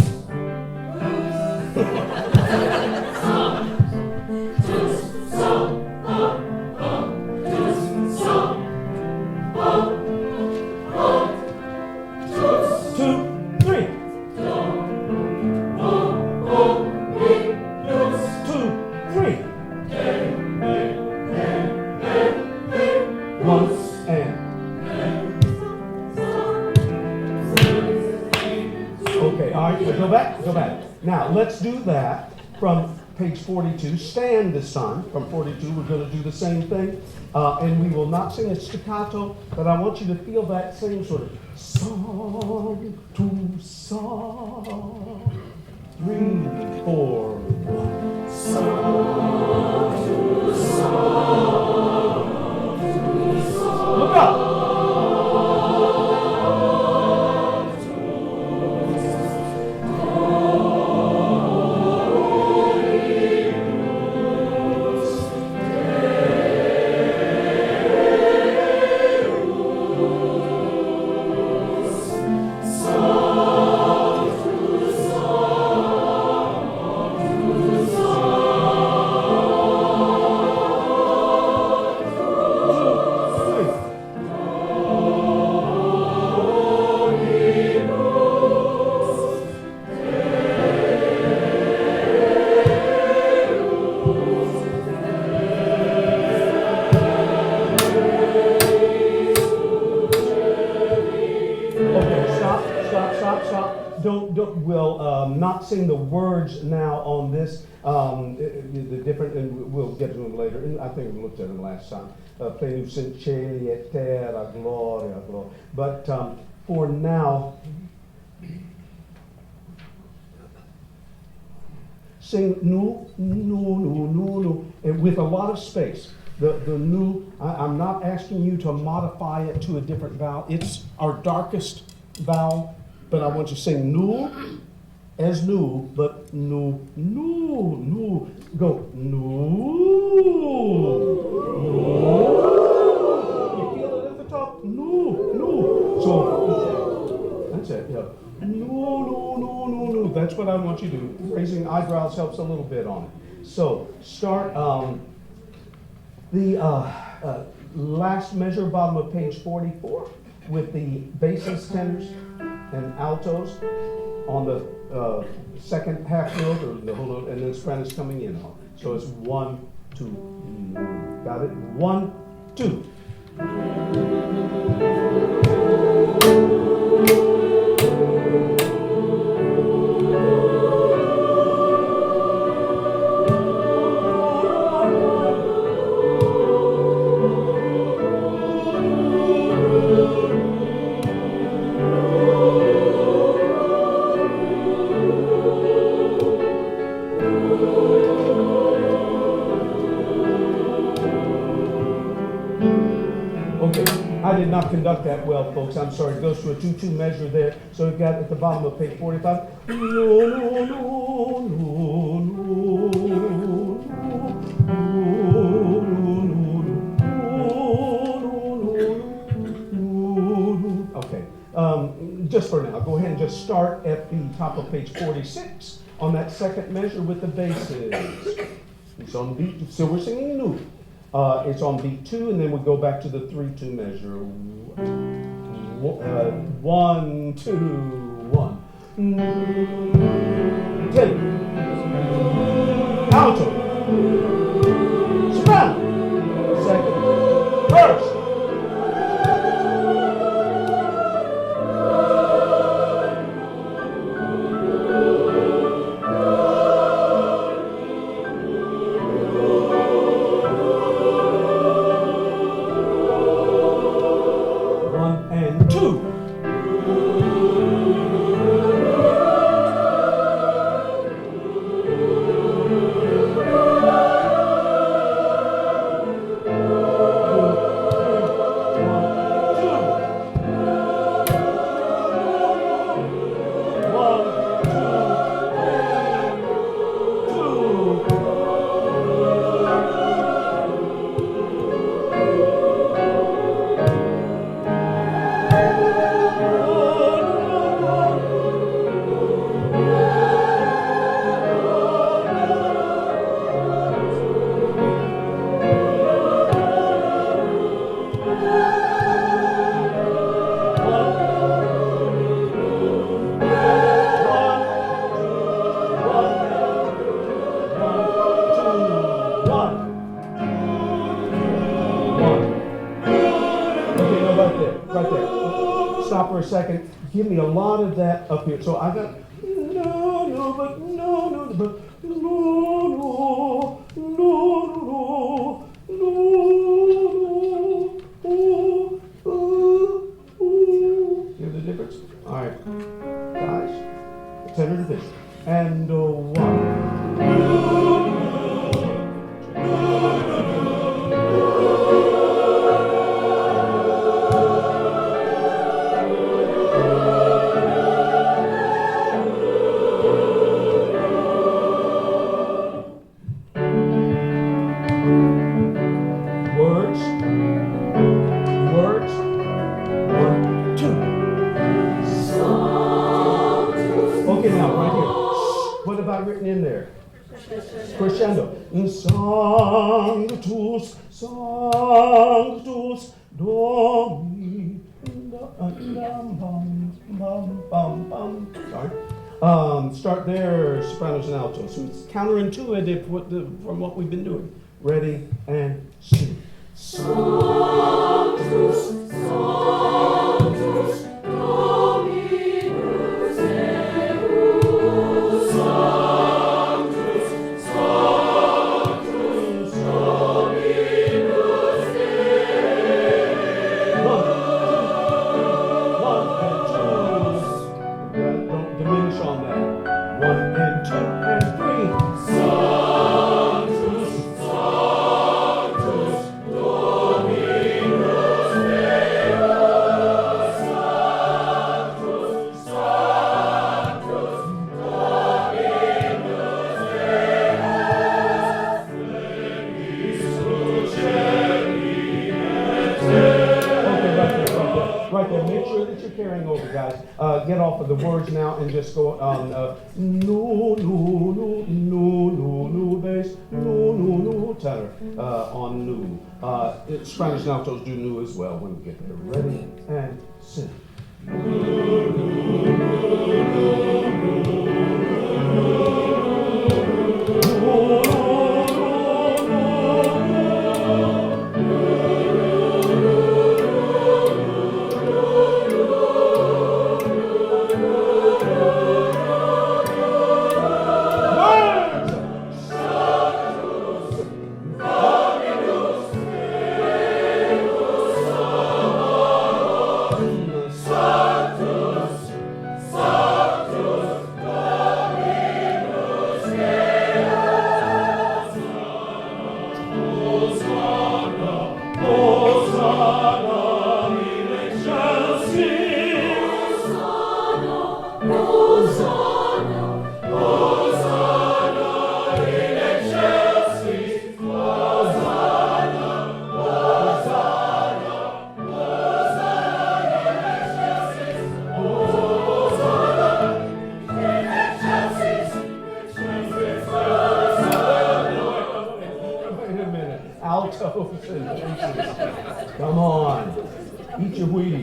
Go back. Now, let's do that from page 42. Stand the sun. From 42, we're going to do the same thing. And we will not sing a staccato, but I want you to feel that same sort of song to song. 3, 4, 1. Song to song to song. Look up. We'll not sing the words now on this. The different, and we'll get to them later. And I think we looked at them last time. Plenus in cieli et terra, gloria, gloria. But for now, sing nu, and with a lot of space. The nu, I'm not asking you to modify it to a different vowel. It's our darkest vowel. But I want you to sing nu as nu, but nu. Go nu. You feel it at the top? Nu. So that's it. Yeah. Nu. That's what I want you to do. Raising eyebrows helps a little bit on it. So start the last measure, bottom of page 44, with the basses, tenors, and altos on the second half note or the whole note, and then sopranos coming in on it. So it's 1, 2. Got it? 1, 2. I did not conduct that well, folks. I'm sorry. It goes to a 2-2 measure there. So we've got at the bottom of page 45. Okay. Just for now, go ahead and just start at the top of page 46 on that second measure with the basses. It's on beat. So we're singing nu. It's on beat 2, and then we go back to the 3-2 measure. 1, 2, 1. Tenor. Alto. Soprano. Second. Verse. Stop for a second. Give me a lot of that up here. So I got no, no, but no, no, but no, no, no, no, no, no. Hear the difference? All right, guys. Tenor division. And 1. Written in there. Crescendo. Sanctus, Sanctus, Domini. Sorry. Start there, sopranos and altos. So it's counterintuitive from what we've been doing. Ready and sing. Sanctus, Sanctus, Dominus Deus. Sanctus, Sanctus, Dominus Deus. 1 and 2. Don't diminish on that. 1 and 2 and 3. Sanctus, Sanctus, Dominus Deus. Sanctus, Sanctus, Dominus Okay, right there. Make sure that you're carrying over, guys. Get off of the words now and just go on no, no, no, no, no, no, bass, no, no, no, tenor on no. Spanish and altos do no as well when we get there. Ready and sing.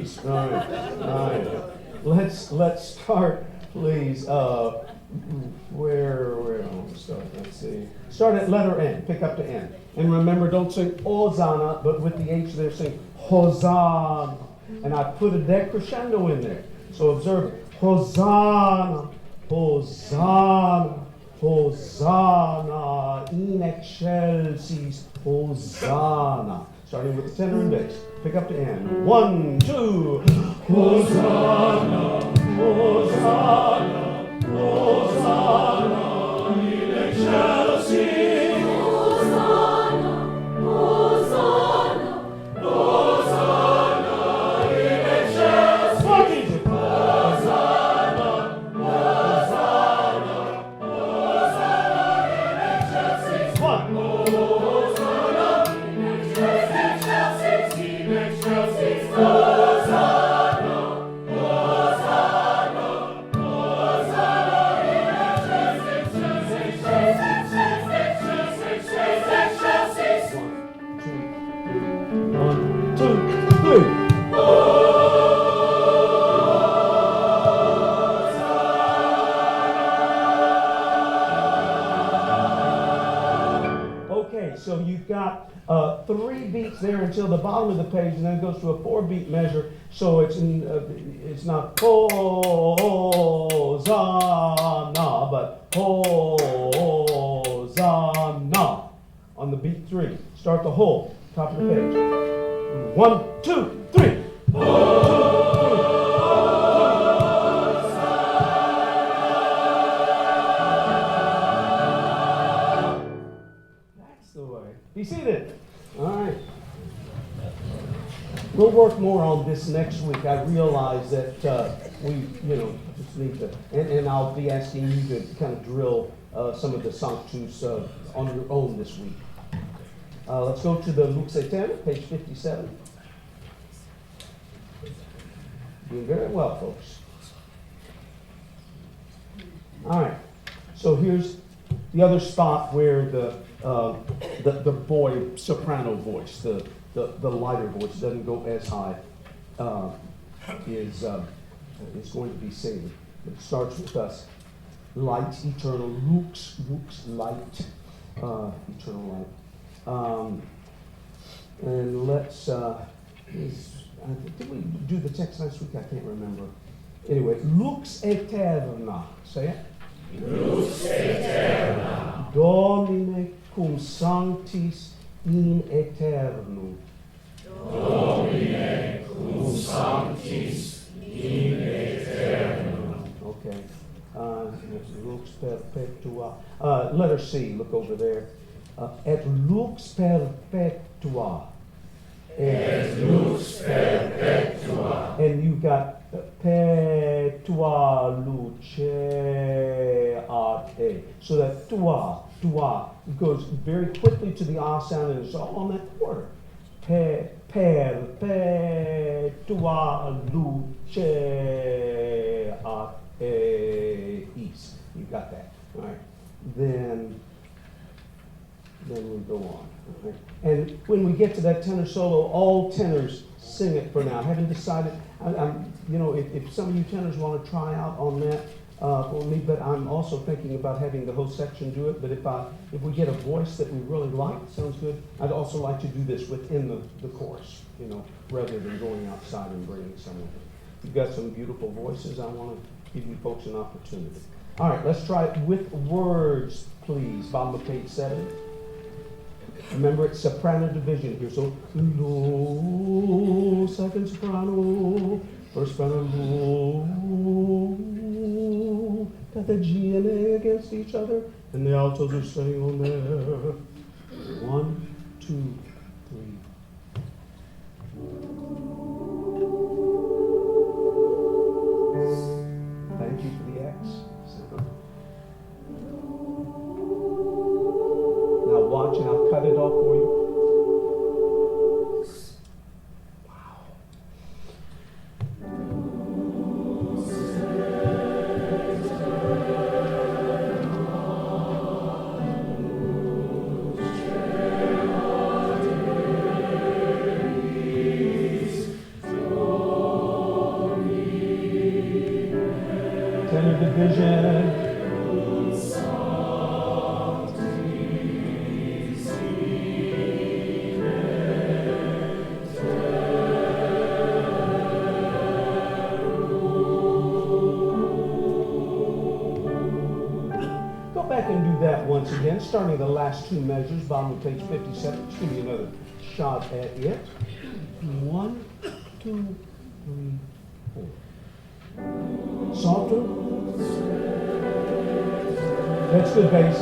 please. All right. Let's start, please. Where I want to start? Let's see. Start at letter N. Pick up to N. And remember, don't sing Hosanna, but with the H there, sing Hosanna. And I put a decrescendo in there. So observe it. Hosanna, Hosanna, Hosanna, in excelsis, Hosanna. Starting with the tenor and bass. Pick up to N. 1, 2. Hosanna, Hosanna, Hosanna, in excelsis. Hosanna, Hosanna, Hosanna in excelsis. What is it? Hosanna, Hosanna, Hosanna in excelsis. One. Hosanna in excelsis, in excelsis. Hosanna, Hosanna, Hosanna in excelsis. One, two, three. Okay, so you've got 3 beats there until the bottom of the page, and then it goes to a 4-beat measure. So it's not Hosanna, but Hosanna on the beat 3. Start the whole top of the page. 1, 2, 3. That's the way. Be seated. All right. We'll work more on this next week. I realize that we, just need to, and I'll be asking you to kind of drill some of the sanctus on your own this week. Let's go to the Lux Aeterna, page 57. Doing very well, folks. All right. So here's the other spot where the boy soprano voice, the lighter voice, doesn't go as high, is going to be singing. It starts with us. Light, eternal, lux, light, eternal light. And let's, did we do the text last week? I can't remember. Anyway, lux aeterna. Say it. Lux aeterna. Domine cum sanctis in aeternum. Domine cum sanctis in aeternum. Okay. Lux perpetua. Letter C, look over there. Et lux perpetua. Et lux perpetua. And you've got petua luceate. So that tua goes very quickly to the ah sound, and it's all on that quarter. Perpetua luceateis. You got that. All right. Then we go on. All right. And when we get to that tenor solo, all tenors sing it for now. I haven't decided. If some of you tenors want to try out on that for me, but I'm also thinking about having the whole section do it. But if we get a voice that we really like, sounds good. I'd also like to do this within the chorus, rather than going outside and bringing someone in. You've got some beautiful voices. I want to give you folks an opportunity. All right, let's try it with words, please. Bottom of page 7. Remember, it's soprano division here. So, lo, second soprano, first soprano, lo. Got the G and A against each other, and the altos are staying on there. 1, 2, 3. Thank you for the X. Now watch, and I'll cut it off for you. Wow. tenor division. Go back and do that once again, starting the last two measures, bottom of page 57. Just give me another shot at it. 1, 2, 3, 4. Softer. That's good bass.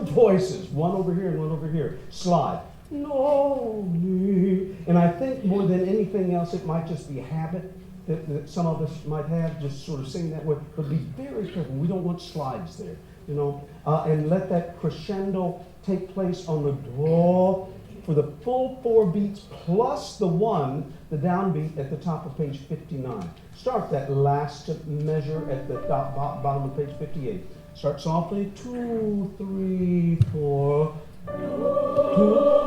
Voices, one over here and one over here. Slide. No, me. And I think more than anything else, it might just be a habit that some of us might have, just sort of sing that way. But be very careful. We don't want slides there, you know. And let that crescendo take place on the do for the full 4 beats plus the 1, the downbeat at the top of page 59. Start that last measure at the bottom of page 58. Start softly, 2, 3, 4, 2.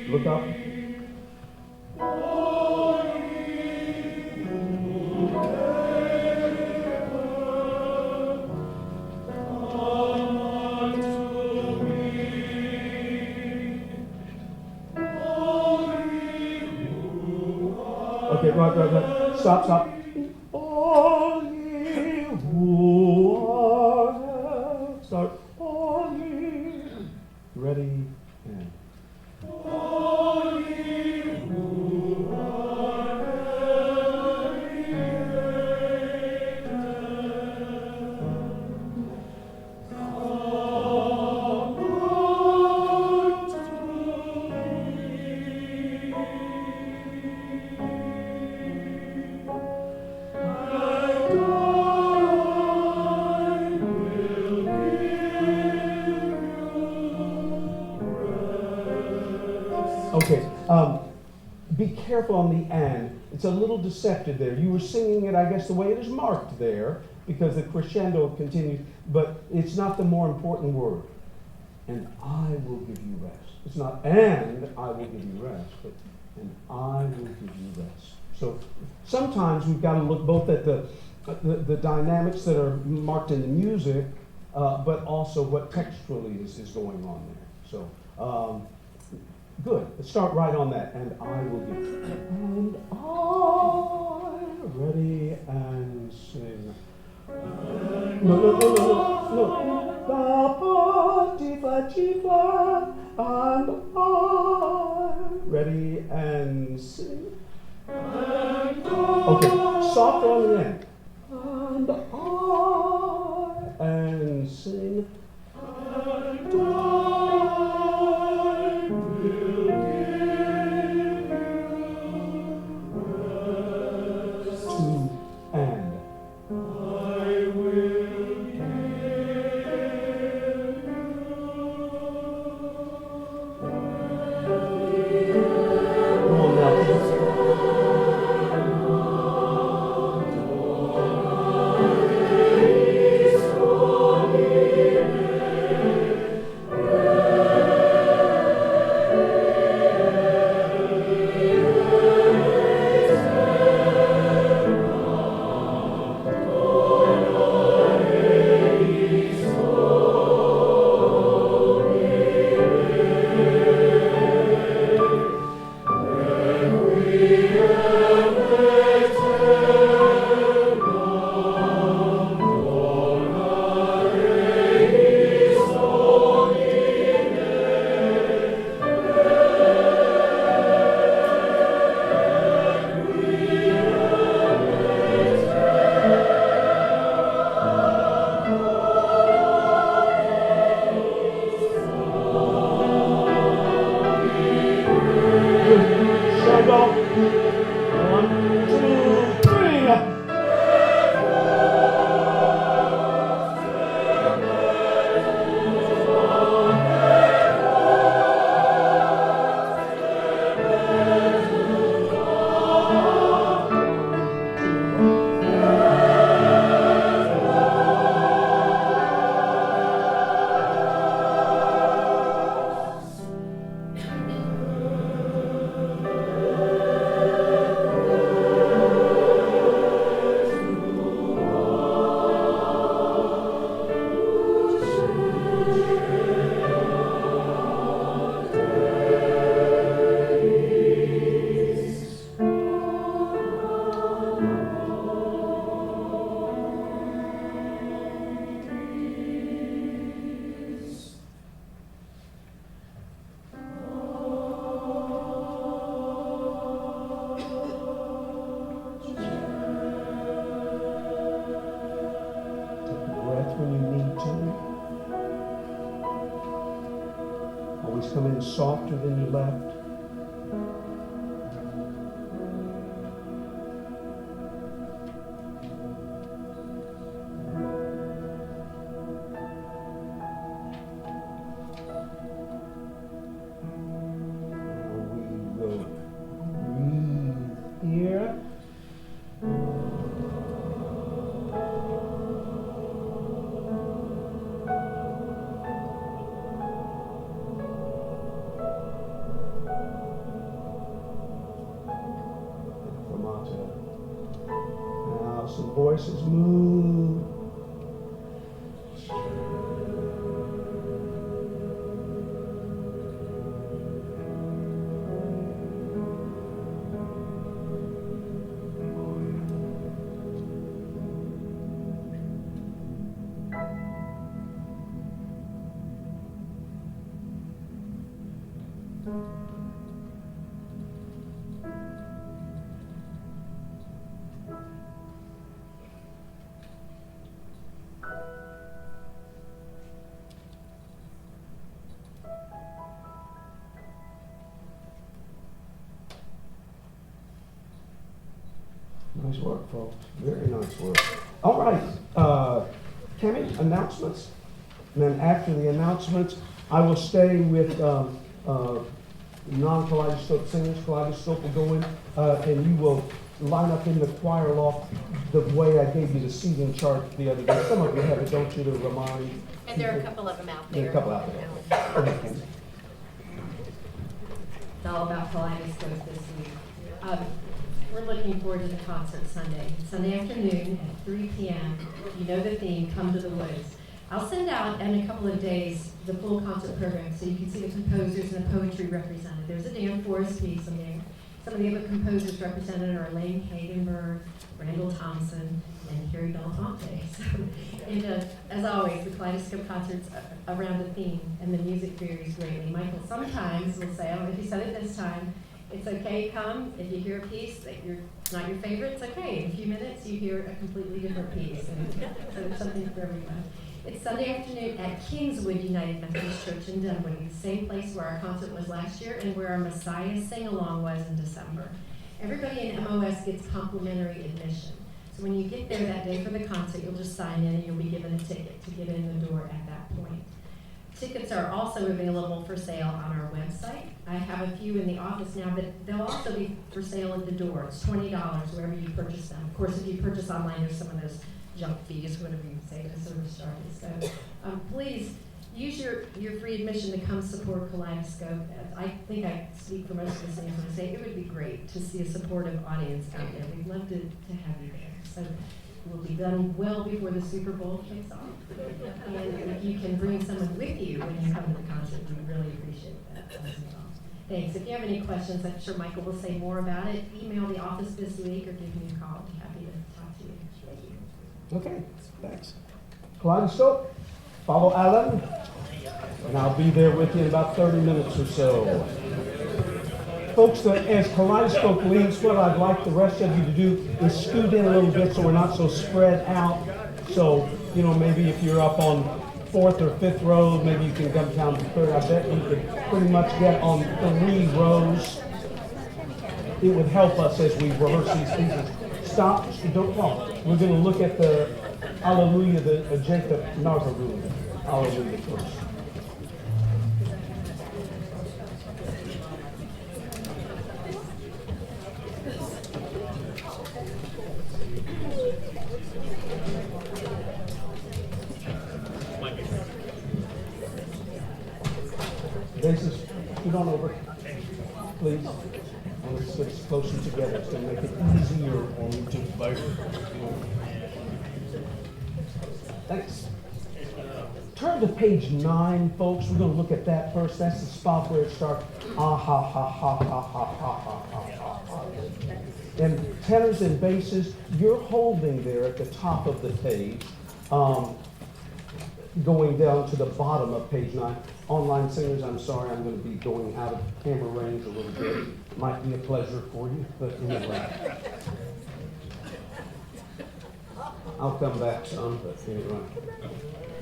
Look up. Okay, right. Stop. All ye who are start. All ye. Ready and. Okay, be careful on the and. It's a little deceptive there. You were singing it, I guess, the way it is marked there, because the crescendo continues, but it's not the more important word. And I will give you rest. It's not and I will give you rest, but and I will give you rest. So sometimes we've got to look both at the dynamics that are marked in the music, but also what textually is going on there. So, good. Let's start right on that. And I will give you. And I, ready and sing. No. Ba, di, fa, chi, fa, and I, ready and sing. Okay, softer on the end. And sing. Two and. Come on now, kids. Shake off. 1, 2, 3. When you need to. Always come in softer than you left. We will breathe here. Now some voices move. Nice work, folks. Very nice work. All right, Tammy, announcements. And then after the announcements, I will stay with non-kaleidoscope singers. Kaleidoscope will go in, and you will line up in the choir loft the way I gave you the seating chart the other day. Some of you have it, don't you, to remind? And there are a couple of them out there. There are a couple out there. Okay, Tammy. It's all about Kaleidoscope this week. We're looking forward to the concert Sunday afternoon at 3 p.m. You know the theme, Come to the Woods. I'll send out in a couple of days the full concert program so you can see the composers and the poetry represented. There's a Dan Forrest piece in there. Some of the other composers represented are Elaine Hagenberg, Randall Thompson, and Harry Belafonte. And as always, the Kaleidoscope concerts around a theme, and the music varies greatly. Michael sometimes will say, oh, if you said it this time, It's okay, come. If you hear a piece that it's not your favorite, it's okay. In a few minutes, you hear a completely different piece. And so there's something for everyone. It's Sunday afternoon at Kingswood United Methodist Church in Dunwoody, the same place where our concert was last year and where our Messiah sing-along was in December. Everybody in MOS gets complimentary admission. So when you get there that day for the concert, you'll just sign in and you'll be given a ticket to get in the door at that point. Tickets are also available for sale on our website. I have a few in the office now, but they'll also be for sale at the door. It's $20 wherever you purchase them. Of course, if you purchase online, there's some of those junk fees, whatever you say, the service charges. So please use your free admission to come support Kaleidoscope. I think I speak for most of the singers when I say it would be great to see a supportive audience out there. We'd love to have you there. So we'll be done well before the Super Bowl kicks off. And if you can bring someone with you when you come to the concert, we really appreciate that as well. Thanks. If you have any questions, I'm sure Michael will say more about it. Email the office this week or give me a call. I'll be happy to talk to you. Thank you. Okay, thanks. Kaleidoscope, follow Alan, and I'll be there with you in about 30 minutes or so. Folks, as Kaleidoscope leaves, what I'd like the rest of you to do is scoot in a little bit so we're not so spread out. So, you know, maybe if you're up on 4th or 5th row, maybe you can come down to 3rd. I bet you could pretty much get on 3 rows. It would help us as we rehearse these pieces. Stop, don't talk. We're going to look at the Alleluia, the Jacob Nazarene. Alleluia first. Bases, scoot on over, please. And let's switch closer together. It's going to make it easier on you to bite. Thanks. Turn to page 9, folks. We're going to look at that first. That's the spot where it starts. Ah, ha, ha, ha, ha, ha, ha, ha, ha, ha. And tenors and basses, you're holding there at the top of the page, going down to the bottom of page 9. Online singers, I'm sorry, I'm going to be going out of camera range a little bit. Might be a pleasure for you, but anyway. I'll come back some, but anyway.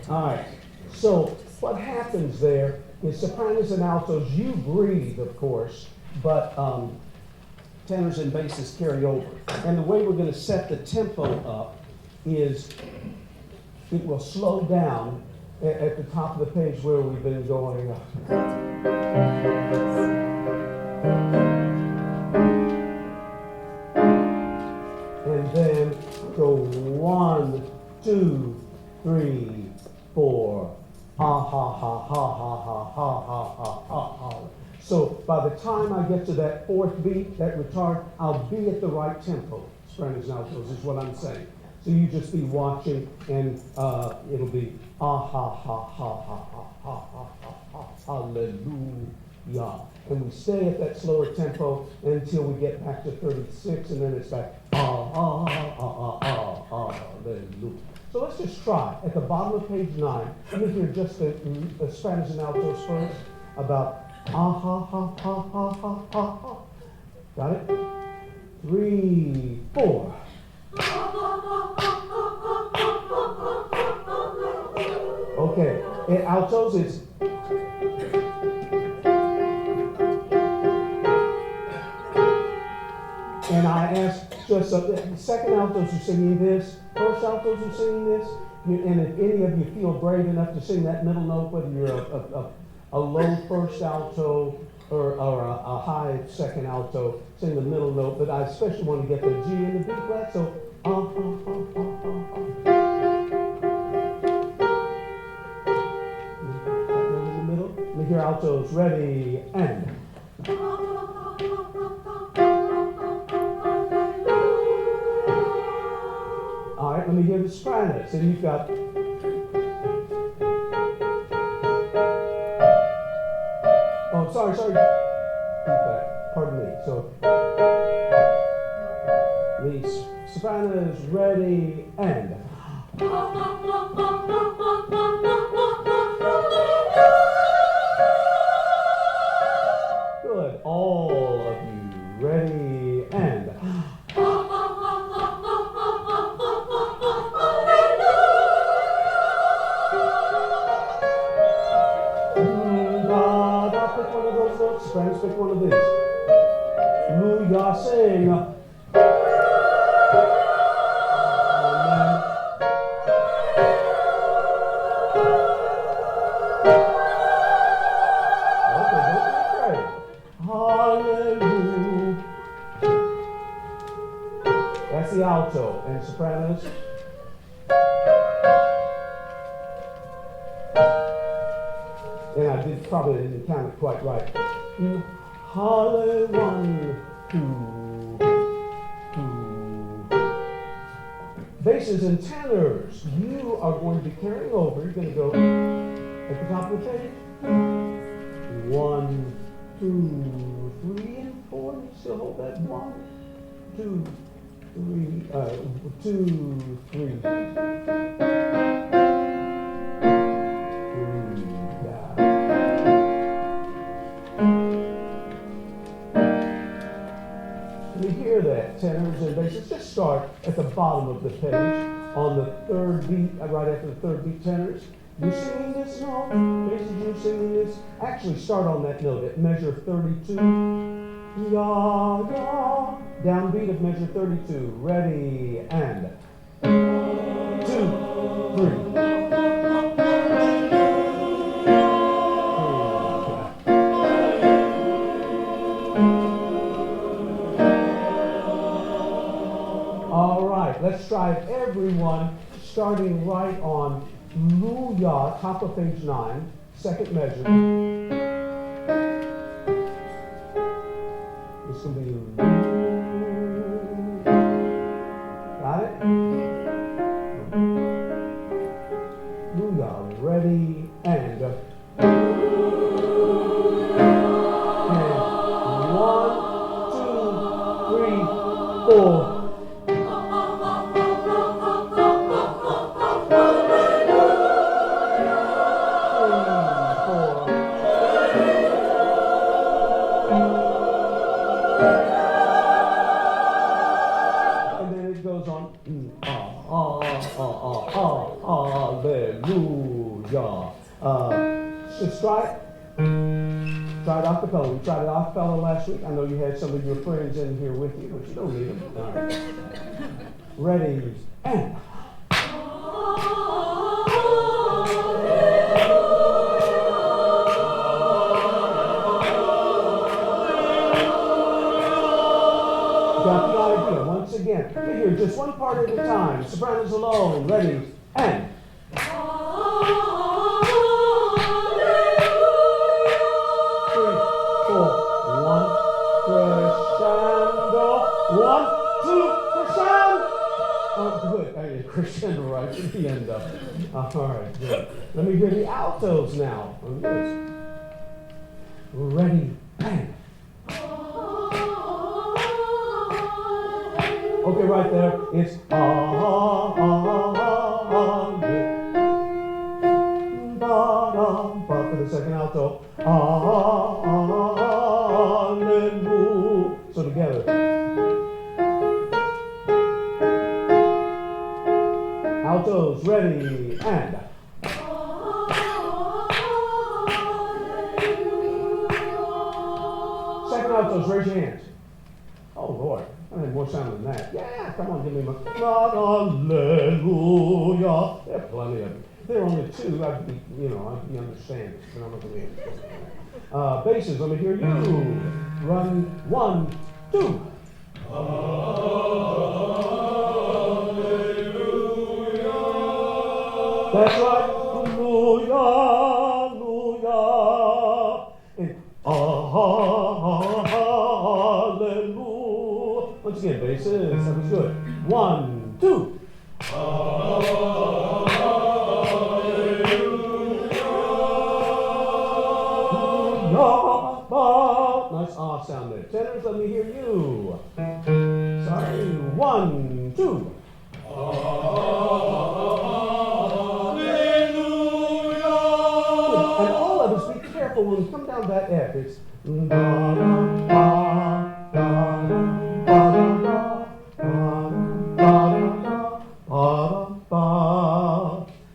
All right, so what happens there is sopranos and altos, you breathe, of course, but tenors and basses carry over. And the way we're going to set the tempo up is it will slow down at the top of the page where we've been going up. And then go 1, 2, 3, 4. Ha ha ha ha ha ha ha ha ha ha ha. So by the time I get to that 4th beat, that retard, I'll be at the right tempo. Sopranos and altos is what I'm saying. So you just be watching, and it'll be ah ha ha ha ha ha ha ha ha hallelujah. And we stay at that slower tempo until we get back to 36, and then it's back hallelujah. So let's just try. At the bottom of page 9, let me hear just the Sopranos and altos first about ah ha ha ha ha ha ha ha. Got it? 3, 4. Okay, and altos is. And I asked just the second altos are singing this, first altos are singing this, and if any of you feel brave enough to sing that middle note, whether you're a low first alto or a high second alto, sing the middle note, but I especially want to get the G and the B flat, so in the middle. Let me hear altos, ready, and. All right, let me hear the sopranos, and you've got. Oh, sorry. Pardon me. So, the sopranos, ready, and. Good. All of you this. Hallelujah, sing. Amen. Okay, don't be afraid. Hallelujah. That's the alto and sopranos. And I probably didn't count it quite right. Hallelujah. 1, 2, 2. Basses and tenors. You are going to be carrying over. You're going to go at the top of the page. 1, 2, 3, and 4. You still hold that. 1, 2, 3. 2, 3. That tenors and basses just start at the bottom of the page on the third beat, right after the third beat. Tenors, you're singing this note, basses, you're singing this. Actually start on that note at measure 32. Ya, ya, downbeat of measure 32. Ready, and 2, 3. Let's try it, everyone, starting right on Luya, top of page 9, second measure. This will be got it? Luya, ready, and 1, 2, 3, 4. Just try it. Try it a cappella. We tried it a cappella last week. I know you had some of your friends in here with you, but you don't need them. All right. Ready, and. Got the idea. Once again, here, just one part at a time. Sopranos alone. Ready, and. 1, 2, crescendo. Oh, good. Crescendo right at the end of it. All right, good. Let me hear the altos now. On this. Ready, and. Okay, right there. It's for the second alto. Alleluia. So together. Altos, ready, and. Second altos, raise your hands. Oh, Lord, I need more sound than that. Yeah, come on, give me my. Hallelujah. There are plenty of them. If there are only 2, I'd be understanding, but I'm not going to be understanding. Basses, let me hear you. Run 1, 2. That's right. Hallelujah, hallelujah. And hallelujah. Once again, basses. That was good. 1, 2. Nice ah sound there. Tenors, let me hear you. Sorry. 1, 2. When we come down that F, it's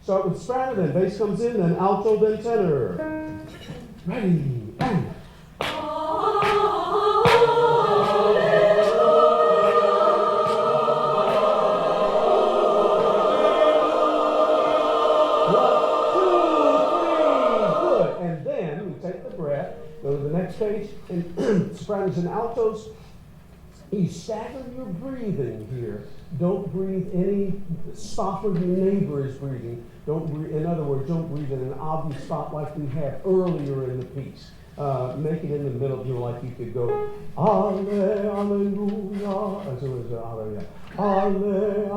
start with soprano, then bass comes in, then alto, then tenor. Ready, and. sopranos and altos, you stagger your breathing here. Don't breathe any spot where your neighbor is breathing. Don't breathe, in other words, don't breathe in an obvious spot like we had earlier in the piece. Make it in the middle, like you could go, Alleluia, as it was, Alleluia, Alleluia,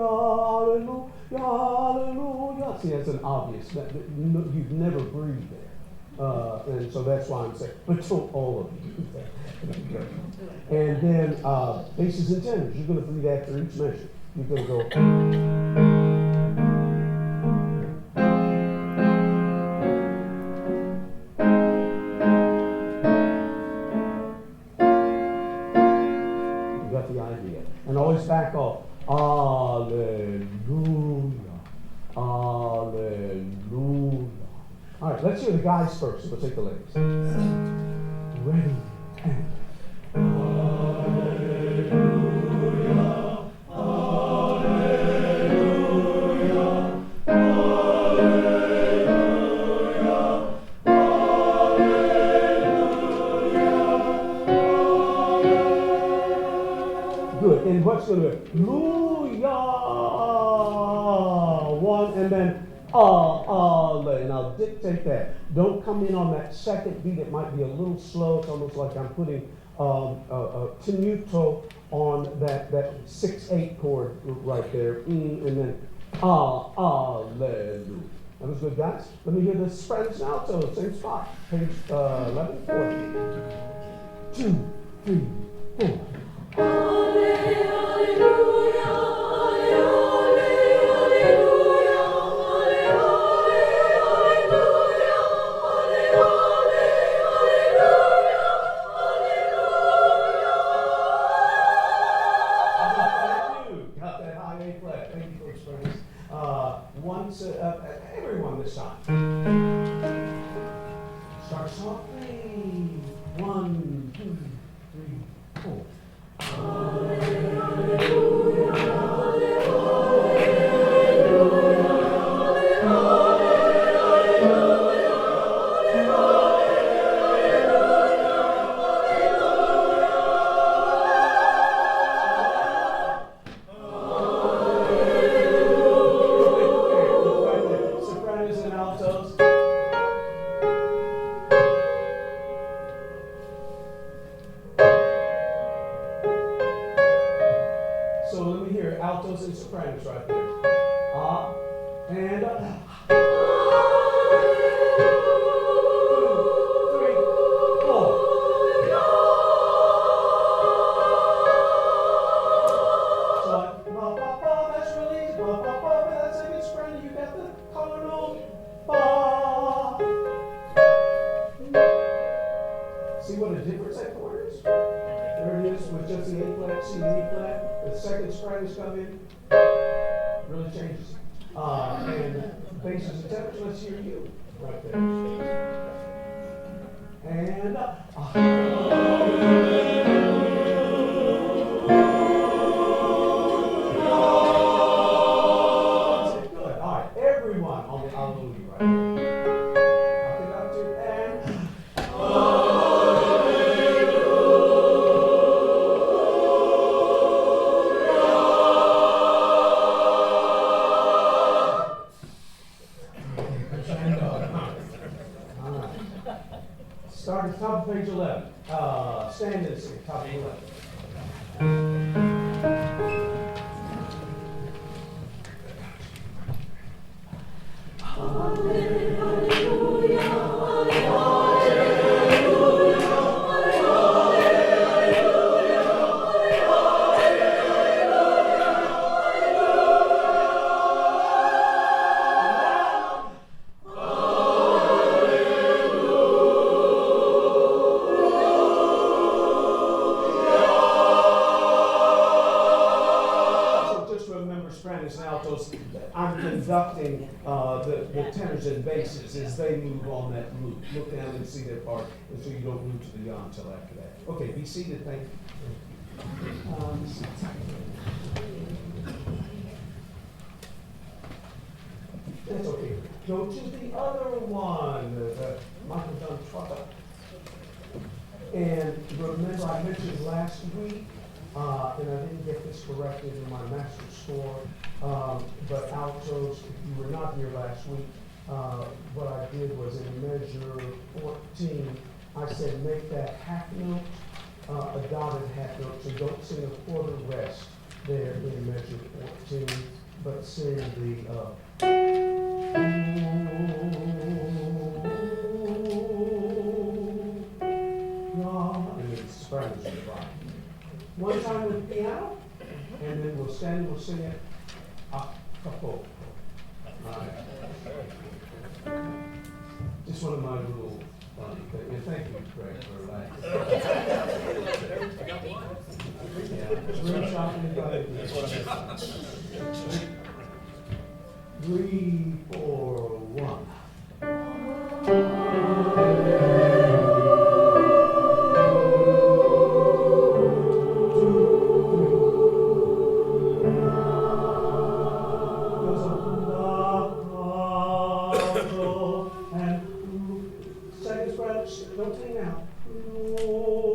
Alleluia, Alleluia. See, that's an obvious, you've never breathed there. And so that's why I'm saying, but don't all of you do that. And then basses and tenors, you're going to breathe after each measure. You're going to go. You got the idea. And always back off. Alleluia, Alleluia. All right, let's hear the guys first. We'll take the ladies. Ready and good. And what's going to be? Hallelujah. One and then and I'll dictate that. Don't come in on that second beat. It might be a little slow. It's almost like I'm putting a tenuto on that 6/8 chord right there. And then Alleluia. That was good, guys. Let me hear the sopranos and altos. Same spot. Page 11, 4. 2, 3, 4. Everyone this time. Start softly. 1, 2, 3, 4. So let me hear altos and sopranos right there. And 2, 3, 4. So that's really easy. That's a good soprano. You got the color note. See what a difference that chord is? There it is with just the A flat, C, and E flat. The second sopranos come in, really changes. And basses and tenors, let's hear you right there. And good. All right, everyone on the Alleluia right there. Knock it out to and. Start at the top of page 11. Stand and sing, top of 11. sopranos and altos, I'm conducting the tenors and basses as they move on that loop. Look down and see their part, and so you don't move to the yaw until after that. Okay, be seated, thank you. That's okay. Go to the other one. The microphone truck up. And remember, I mentioned last week, and I didn't get this corrected in my master score, but altos, if you were not here last week, what I did was in measure 14, I said make that half note a dotted half note, so don't sing a quarter rest there in measure 14, but sing the and then Spanish right. One time with the piano, and then we'll stand and we'll sing it a cappella. All right. Just one of my little funny things. And thank you, Greg, for that. Yeah. Room shopping, anybody? 3, 4, 1. Don't sing now.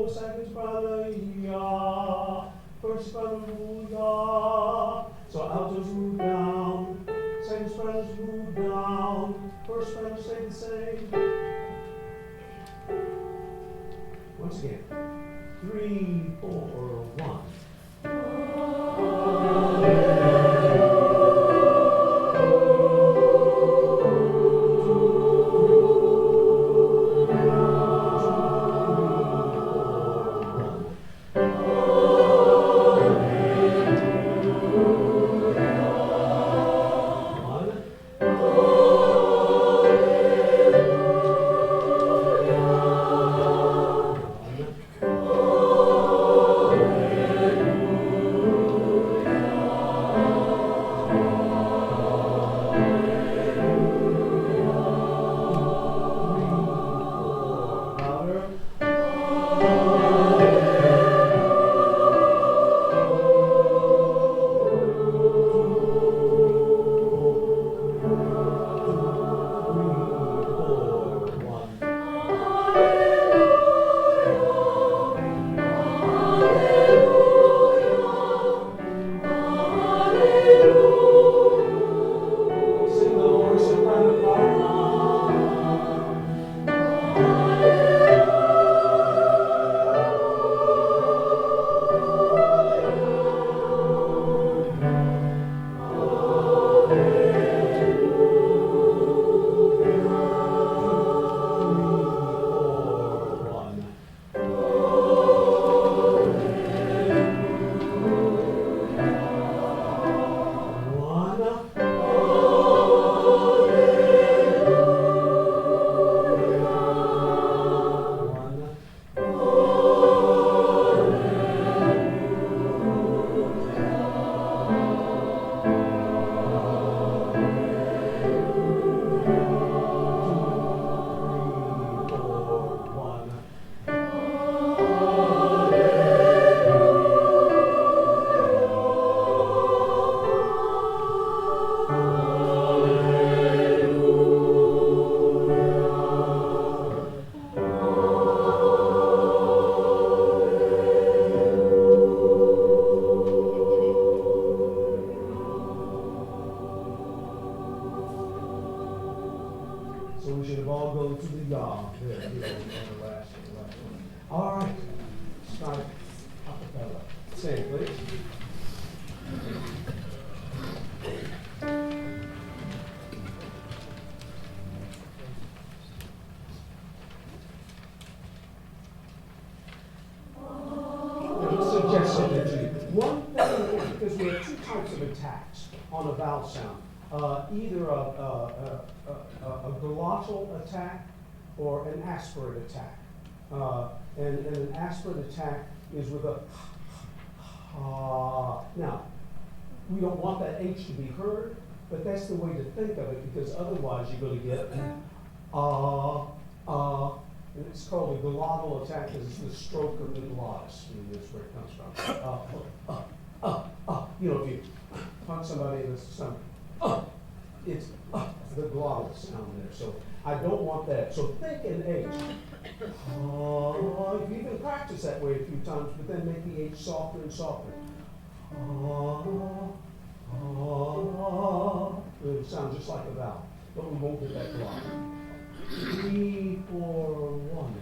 Second brother, ya. First brother, ya. So altos move down. Second brothers move down. First brothers stay the same. Once again. 3, 4, 1. So we should have all gone to the yard there, on the last one. All right, start a cappella. Sing, please. Let me suggest something to you. One thing, because we have two types of attacks on a vowel sound. Either a glottal attack or an aspirate attack. And an aspirate attack is with a now, we don't want that H to be heard, but that's the way to think of it, because otherwise you're going to get and it's called a glottal attack because it's the stroke of the glottis. That's where it comes from. You know, if you punch somebody in the stomach, it's the glottal sound there. So I don't want that. So think an H. You can even practice that way a few times, but then make the H softer and softer. It sounds just like a vowel, but we won't get that glide. 3, 4, 1.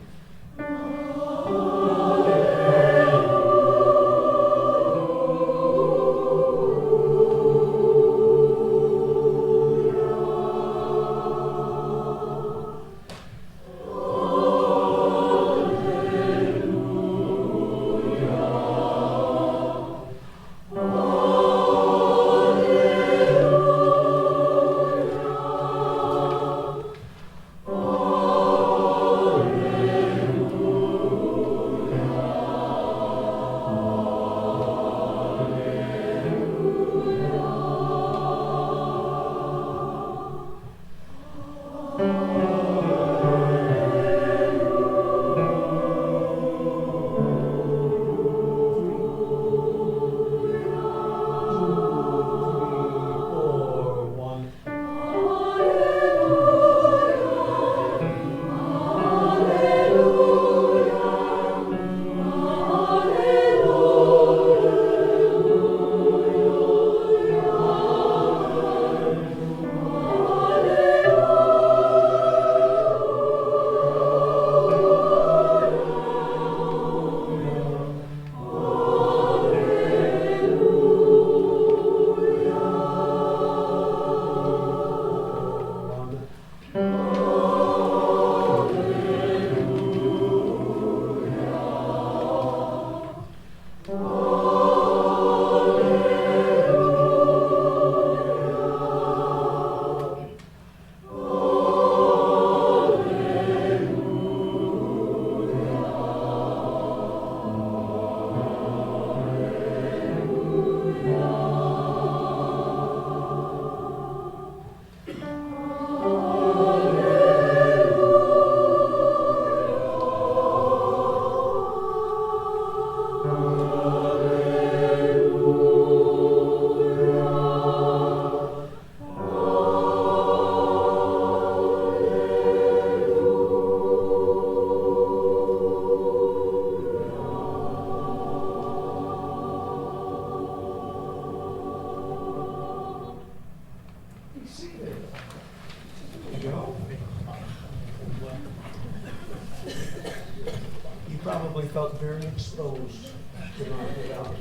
Probably felt very exposed tonight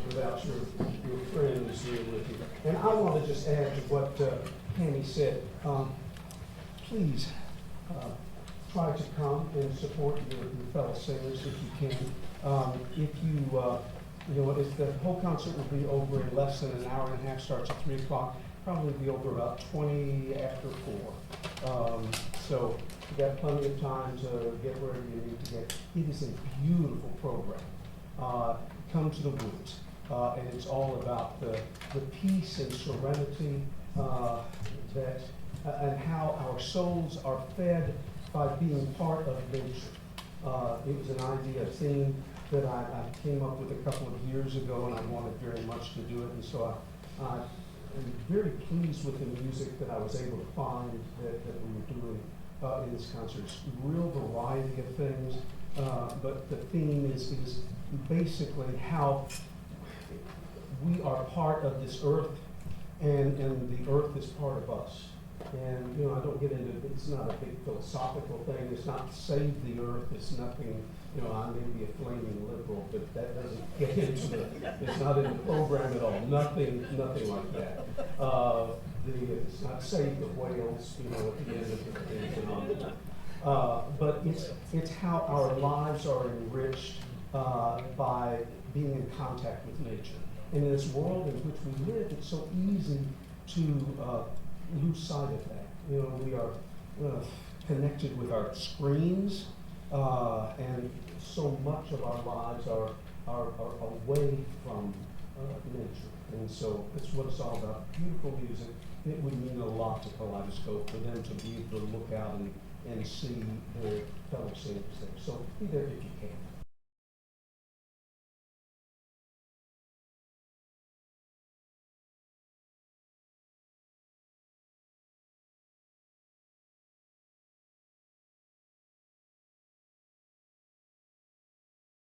without your friends here with you. And I want to just add to what Penny said. Please try to come and support your fellow singers if you can. If if the whole concert will be over in less than an hour and a half, starts at 3 o'clock, probably be over about 20 after 4. So you got plenty of time to get wherever you need to get. It is a beautiful program. Come to the woods. And it's all about the peace and serenity and how our souls are fed by being part of nature. It was an idea, a theme that I came up with a couple of years ago, and I wanted very much to do it. And so I'm very pleased with the music that I was able to find that we were doing in this concert. It's a real variety of things, but the theme is basically how we are part of this earth, and the earth is part of us. And I don't get into it's not a big philosophical thing. It's not save the earth. It's nothing. I may be a flaming liberal, but that doesn't get into it. It's not in the program at all. Nothing like that. It's not save the whales. At the end of the thing. But it's how our lives are enriched by being in contact with nature. And in this world in which we live, it's so easy to lose sight of that. We are connected with our screens, and so much of our lives are away from nature. And so that's what it's all about. Beautiful music. It would mean a lot to Kaleidoscope for them to be able to look out and see their fellow singers there. So be there if you can.